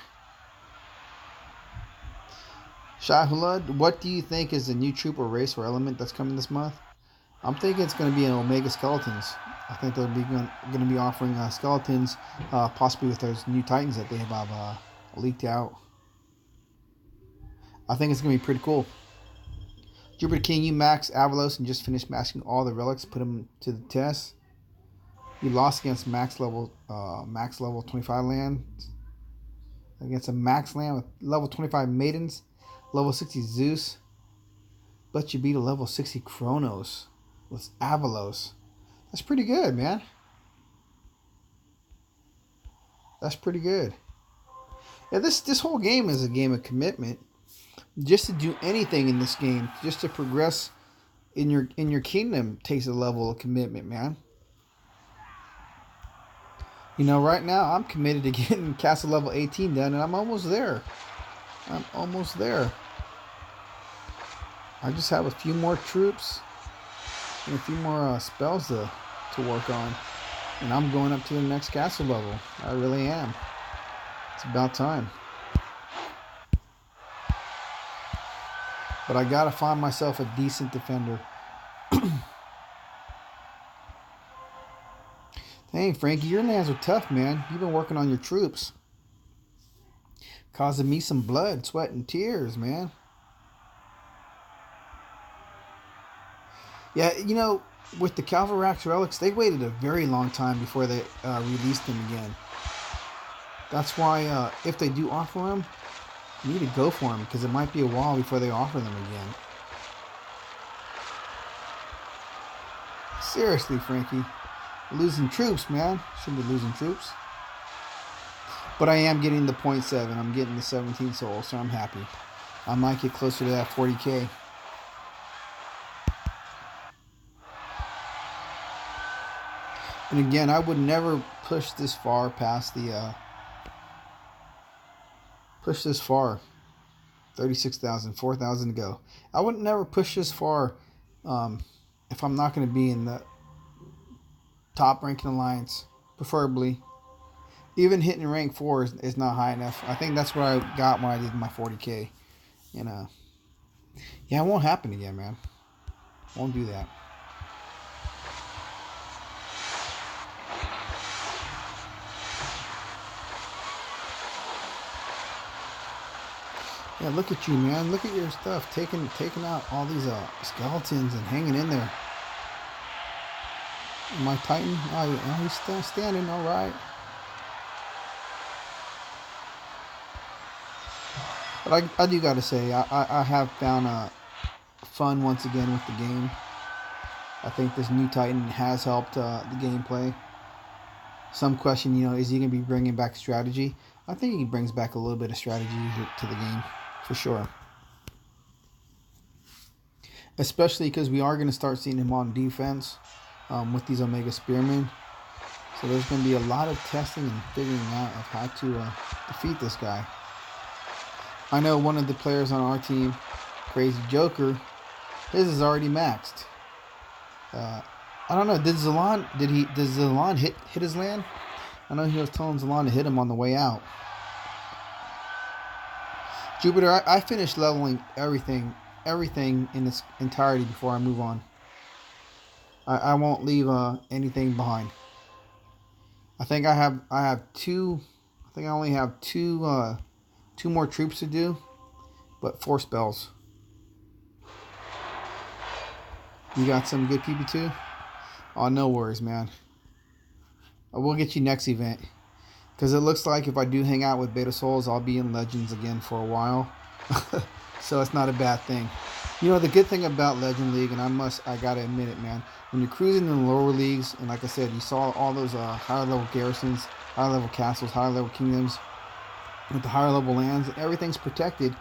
Shahulad, what do you think is the new troop or race or element that's coming this month? I'm thinking it's going to be an Omega Skeletons. I think they'll be going to be offering skeletons, possibly with those new Titans that they have leaked out. I think it's going to be pretty cool. Jupiter King, you max Avalos and just finished maxing all the relics. Put them to the test. You lost against max level 25 land. Against a max land with level 25 Maidens, level 60 Zeus. But you beat a level 60 Kronos with Avalos. That's pretty good, man. That's pretty good. Yeah, this whole game is a game of commitment. Just to do anything in this game, just to progress in your kingdom, takes a level of commitment, man. You know, right now I'm committed to getting castle level 18 done, and I'm almost there. I'm almost there. I just have a few more troops and a few more spells to work on, and I'm going up to the next castle level. I really am. It's about time. But I gotta find myself a decent defender. Dang, Frankie, your lands are tough, man. You've been working on your troops. Causing me some blood, sweat, and tears, man. Yeah, you know, with the Calvarax relics, they waited a very long time before they released them again. That's why if they do offer them, you need to go for them, because it might be a while before they offer them again. Seriously, Frankie. Losing troops, man. Shouldn't be losing troops. But I am getting the 0.7. I'm getting the 17 souls, so I'm happy. I might get closer to that 40k. And again, I would never push this far past the... push this far. 36,000, 4,000 to go. I would never push this far if I'm not going to be in the top ranking alliance, preferably. Even hitting rank 4 is not high enough. I think that's what I got when I did my 40k. And yeah, it won't happen again, man. Won't do that. Yeah, look at you, man. Look at your stuff. Taking out all these skeletons and hanging in there. My Titan, oh, he's still standing, all right. But I do got to say, I have found fun once again with the game. I think this new Titan has helped the gameplay. Some question, you know, is he going to be bringing back strategy? I think he brings back a little bit of strategy to the game, for sure. Especially because we are going to start seeing him on defense with these Omega Spearmen. So there's going to be a lot of testing and figuring out of how to defeat this guy. I know one of the players on our team, Crazy Joker, his is already maxed. I don't know. Did Zalon hit his land? I know he was telling Zalon to hit him on the way out. Jupiter, I finished leveling everything in its entirety before I move on. I won't leave anything behind. I think I have two. I think I only have two more troops to do, but 4 spells. You got some good PP2? Oh, no worries, man. We'll get you next event. Because it looks like if I do hang out with Beta Souls, I'll be in Legends again for a while. So it's not a bad thing. You know, the good thing about Legend League, and I gotta admit it, man. When you're cruising in the lower leagues, and like I said, you saw all those higher level garrisons, higher level castles, higher level kingdoms, with the higher level lands, everything's protected,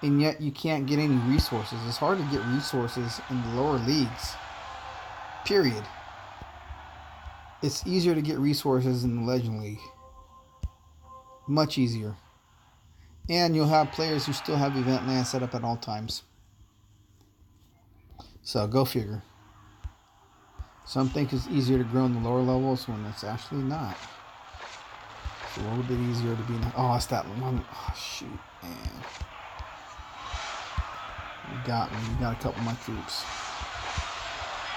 and yet you can't get any resources. It's hard to get resources in the lower leagues. Period. It's easier to get resources in the Legend League. Much easier. And you'll have players who still have event land set up at all times. So go figure. Some think it's easier to grow in the lower levels when it's actually not. It's a little bit easier to be in. Oh, it's that one. Oh, shoot, man. You got me. You got a couple of my troops.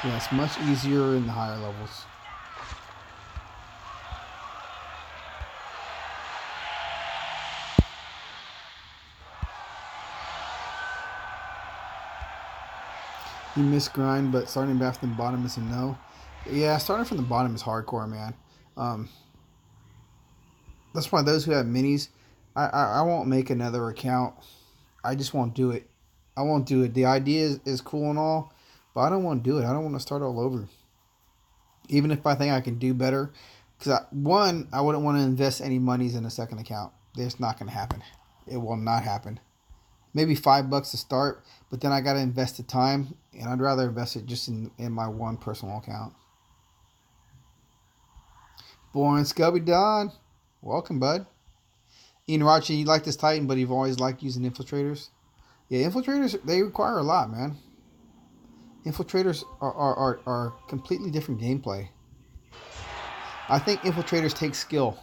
Yeah, it's much easier in the higher levels. You missed grind, but starting back from the bottom is a no. Yeah, starting from the bottom is hardcore, man. Um, that's why those who have minis, I won't make another account. I just won't do it. I won't do it. The idea is cool and all, but I don't want to do it. I don't want to start all over. Even if I think I can do better. Because, I wouldn't want to invest any monies in a second account. It's not going to happen. It will not happen. Maybe $5 to start, but then I got to invest the time, and I'd rather invest it just in my one personal account. Born Scubby Don. Welcome, bud. Ian Rachi, you like this Titan, but you've always liked using infiltrators. Yeah, infiltrators, they require a lot, man. Infiltrators are completely different gameplay. I think infiltrators take skill.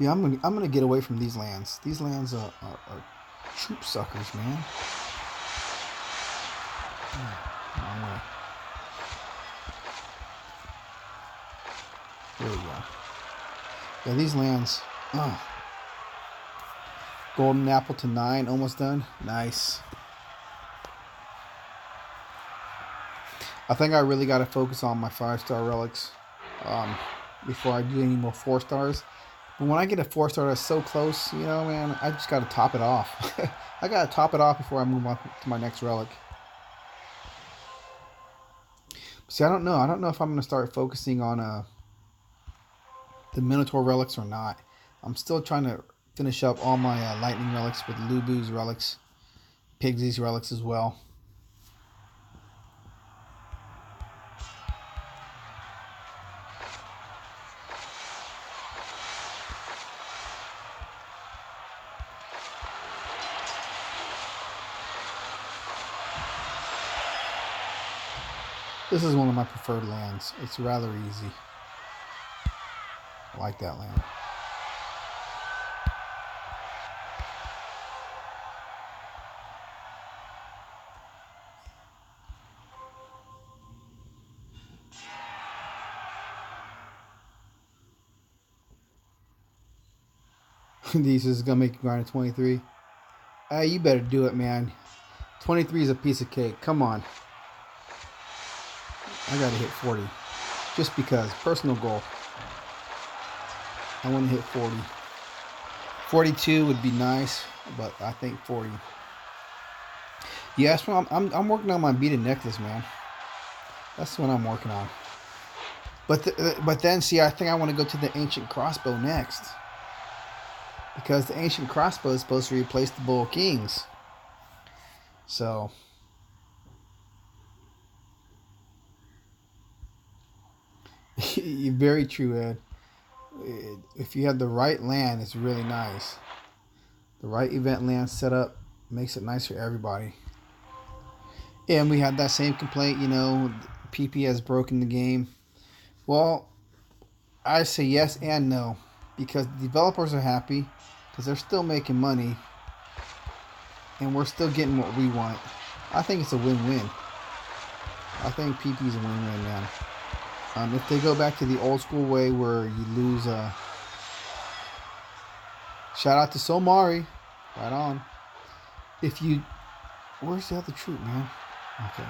Yeah, I'm gonna get away from these lands. These lands are troop suckers, man. Wrong way. There we go. Yeah, these lands. Golden apple to 9, almost done. Nice. I think I really got to focus on my 5-star relics before I do any more 4-stars. But when I get a 4-star that's so close, man, I just got to top it off. I got to top it off before I move on to my next relic. See, I don't know. I don't know if I'm going to start focusing on the Minotaur relics or not. I'm still trying to finish up all my lightning relics with Lubu's relics, Pigsy's relics as well. This is one of my preferred lands. It's rather easy. I like that land. This is going to make you grind at 23. You better do it, man. 23 is a piece of cake. Come on. I got to hit 40. Just because. Personal goal. I want to hit 40. 42 would be nice, but I think 40. Yeah, I'm working on my beaded necklace, man. That's what I'm working on. But then, see, I think I want to go to the ancient crossbow next. Because the ancient crossbow is supposed to replace the Bull Kings. So... very true, Ed. If you have the right land, it's really nice. The right event land set up makes it nice for everybody. And we had that same complaint, PP has broken the game. Well, I say yes and no. Because the developers are happy. Because they're still making money. And we're still getting what we want. I think it's a win-win. I think PP is a win-win, man. If they go back to the old school way where you lose... shout out to Somari. Right on. Where's the other troop, man? Okay.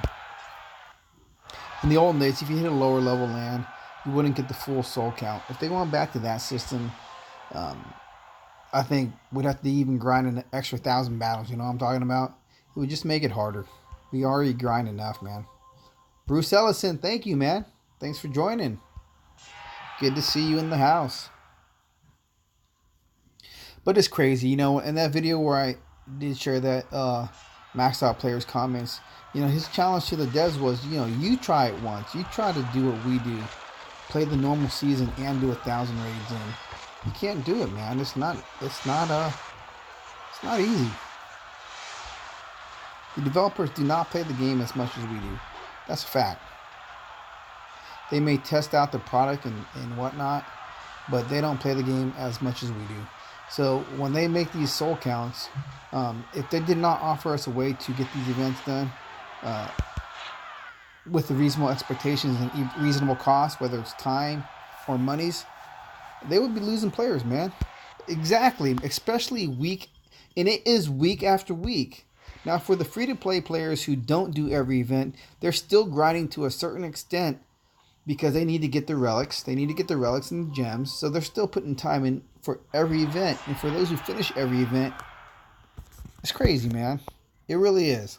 In the olden days, if you hit a lower level land, you wouldn't get the full soul count. If they went back to that system, I think we'd have to even grind an extra 1,000 battles. You know what I'm talking about? It would just make it harder. We already grind enough, man. Bruce Ellison, thank you, man. Thanks for joining. Good to see you in the house. But it's crazy, in that video where I did share that maxed out players' comments, his challenge to the devs was, you try it once. You try to do what we do. Play the normal season and do 1,000 raids in. You can't do it, man. It's not easy. The developers do not play the game as much as we do. That's a fact. They may test out the product and whatnot, but they don't play the game as much as we do. So when they make these soul counts, if they did not offer us a way to get these events done uh, with the reasonable expectations and reasonable cost, whether it's time or monies, they would be losing players, man. Exactly, especially week, and it is week after week. Now, for the free to play players who don't do every event, they're still grinding to a certain extent because they need to get the relics. They need to get the relics and the gems, so they're still putting time in for every event. And for those who finish every event, it's crazy, man. It really is.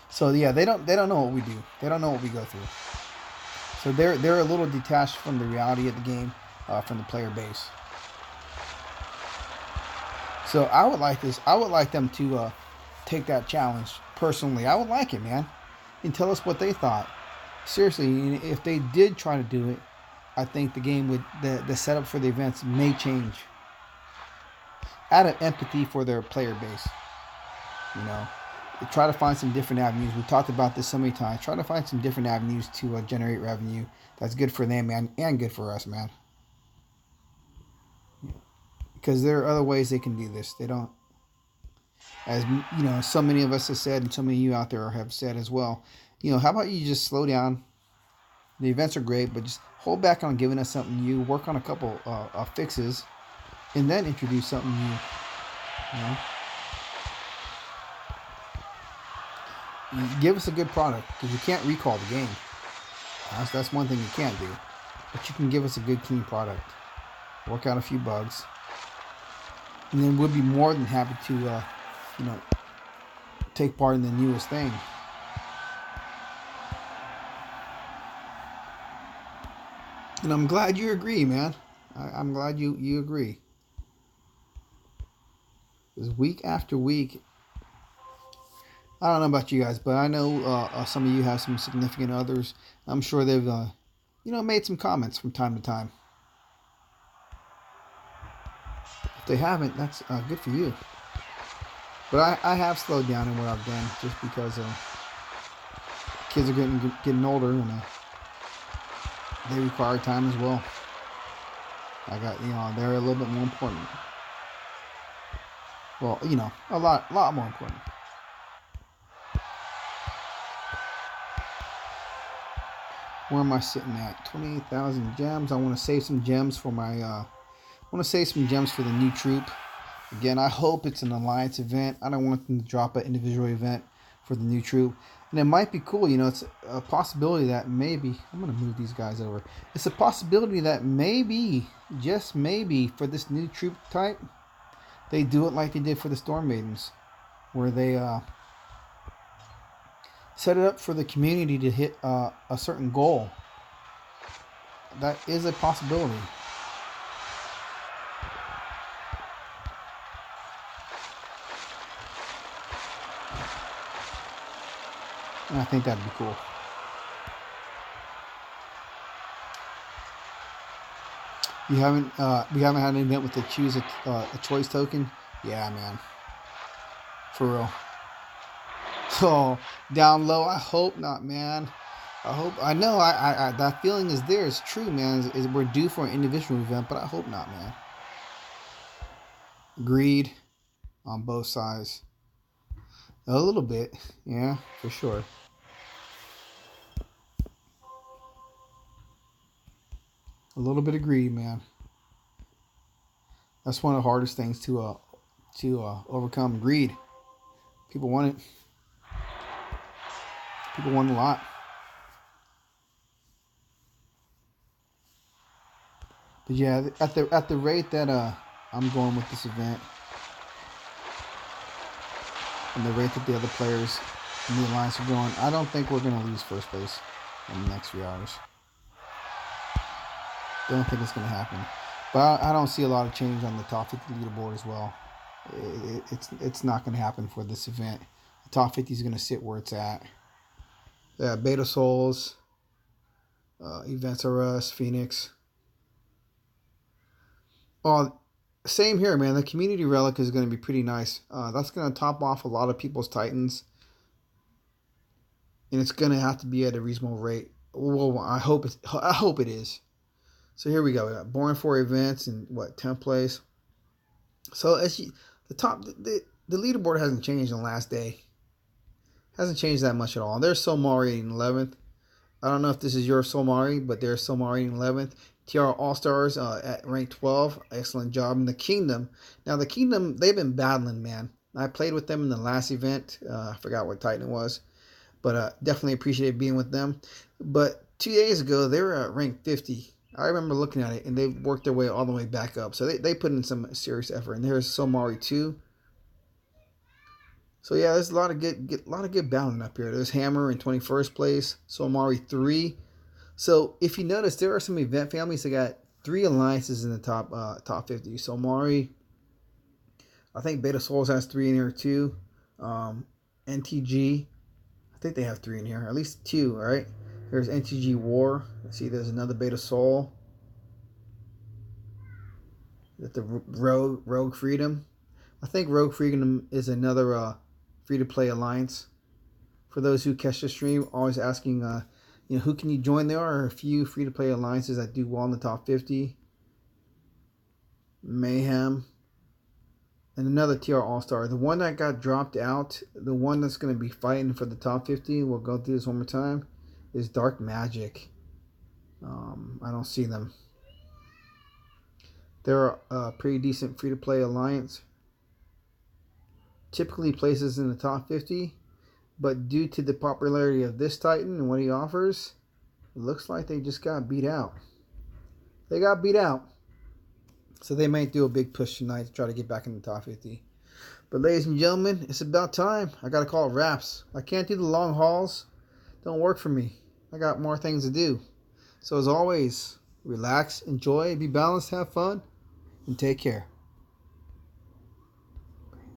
So yeah, they don't know what we do. They don't know what we go through. So they're a little detached from the reality of the game, from the player base. So I would like this. I would like them to take that challenge personally. I would like it, man, and tell us what they thought. Seriously, if they did try to do it, I think the game would the setup for the events may change. Out of empathy for their player base, you know, try to find some different avenues. We've talked about this so many times. Try to find some different avenues to generate revenue that's good for them, man, and good for us, man. Because there are other ways they can do this. They don't, as you know, so many of us have said, and so many of you out there have said as well. You know, how about you just slow down? The events are great, but just hold back on giving us something new. Work on a couple fixes, and then introduce something new. You know, give us a good product, because you can't recall the game. That's one thing you can't do. But you can give us a good, clean product. Work out a few bugs, and then we'll be more than happy to, you know, take part in the newest thing. And I'm glad you agree, man. I'm glad you agree. Because week after week, I don't know about you guys, but I know some of you have some significant others. I'm sure they've, you know, made some comments from time to time. If they haven't, that's good for you. But I have slowed down in what I've done just because kids are getting older, and they require time as well. I got, you know, they're a little bit more important. Well, you know, a lot more important. Where am I sitting at? 28,000 gems. I want to save some gems for my. I want to save some gems for the new troop. Again, I hope it's an alliance event. I don't want them to drop an individual event for the new troop. And it might be cool, you know, it's a possibility that maybe, I'm going to move these guys over. It's a possibility that maybe, just maybe, for this new troop type, they do it like they did for the Storm Maidens, where they set it up for the community to hit a certain goal. That is a possibility. And I think that'd be cool. We haven't had an event with the choose a choice token. Yeah, man. For real. So down low, I hope not, man. I know I that feeling is there. It's true, man. Is we're due for an individual event, but I hope not, man. Greed on both sides. A little bit, yeah, for sure. A little bit of greed, man. That's one of the hardest things to overcome. Greed. People want it. People want a lot. But yeah, at the rate that I'm going with this event, and the rate that the other players in the alliance are going, I don't think we're going to lose first place in the next 3 hours. Don't think it's going to happen. But I don't see a lot of change on the top 50 leaderboard as well. It's not going to happen for this event. The top 50 is going to sit where it's at. Beta Souls, Events R Us, Phoenix. Oh, same here, man. The community relic is going to be pretty nice. That's going to top off a lot of people's Titans. And it's going to have to be at a reasonable rate. Well, I hope it is. So here we go. We got Born for events and what, 10th place. So as you, the leaderboard hasn't changed in the last day. Hasn't changed that much at all. There's Somari in 11th. I don't know if this is your Somari, but there's Somari in 11th. TR All Stars at rank 12. Excellent job. In the Kingdom. Now the Kingdom, they've been battling, man. I played with them in the last event. I forgot what Titan it was, but definitely appreciated being with them. But 2 days ago, they were at rank 50. I remember looking at it, and they worked their way all the way back up. So they put in some serious effort. And there's Somari 2. So yeah, there's a lot of good battling up here. There's Hammer in 21st place, Somari 3. So if you notice, there are some event families that got 3 alliances in the top 50. Somari, I think Beta Souls has 3 in here too. NTG, I think they have 3 in here, at least 2. All right, there's NTG War. See, there's another Beta Soul. The Rogue Freedom. I think Rogue Freedom is another free-to-play alliance. For those who catch the stream, always asking, who can you join? There are a few free-to-play alliances that do well in the top 50. Mayhem. And another TR All-Star. The one that got dropped out, the one that's going to be fighting for the top 50, we'll go through this one more time, is Dark Magic. I don't see them. They're a pretty decent free-to-play alliance. Typically places in the top 50, but due to the popularity of this Titan and what he offers, it looks like they just got beat out. They got beat out. So they might do a big push tonight to try to get back in the top 50. But ladies and gentlemen, it's about time. I got to call it wraps. I can't do the long hauls. Don't work for me. I got more things to do. So as always, relax, enjoy, be balanced, have fun, and take care.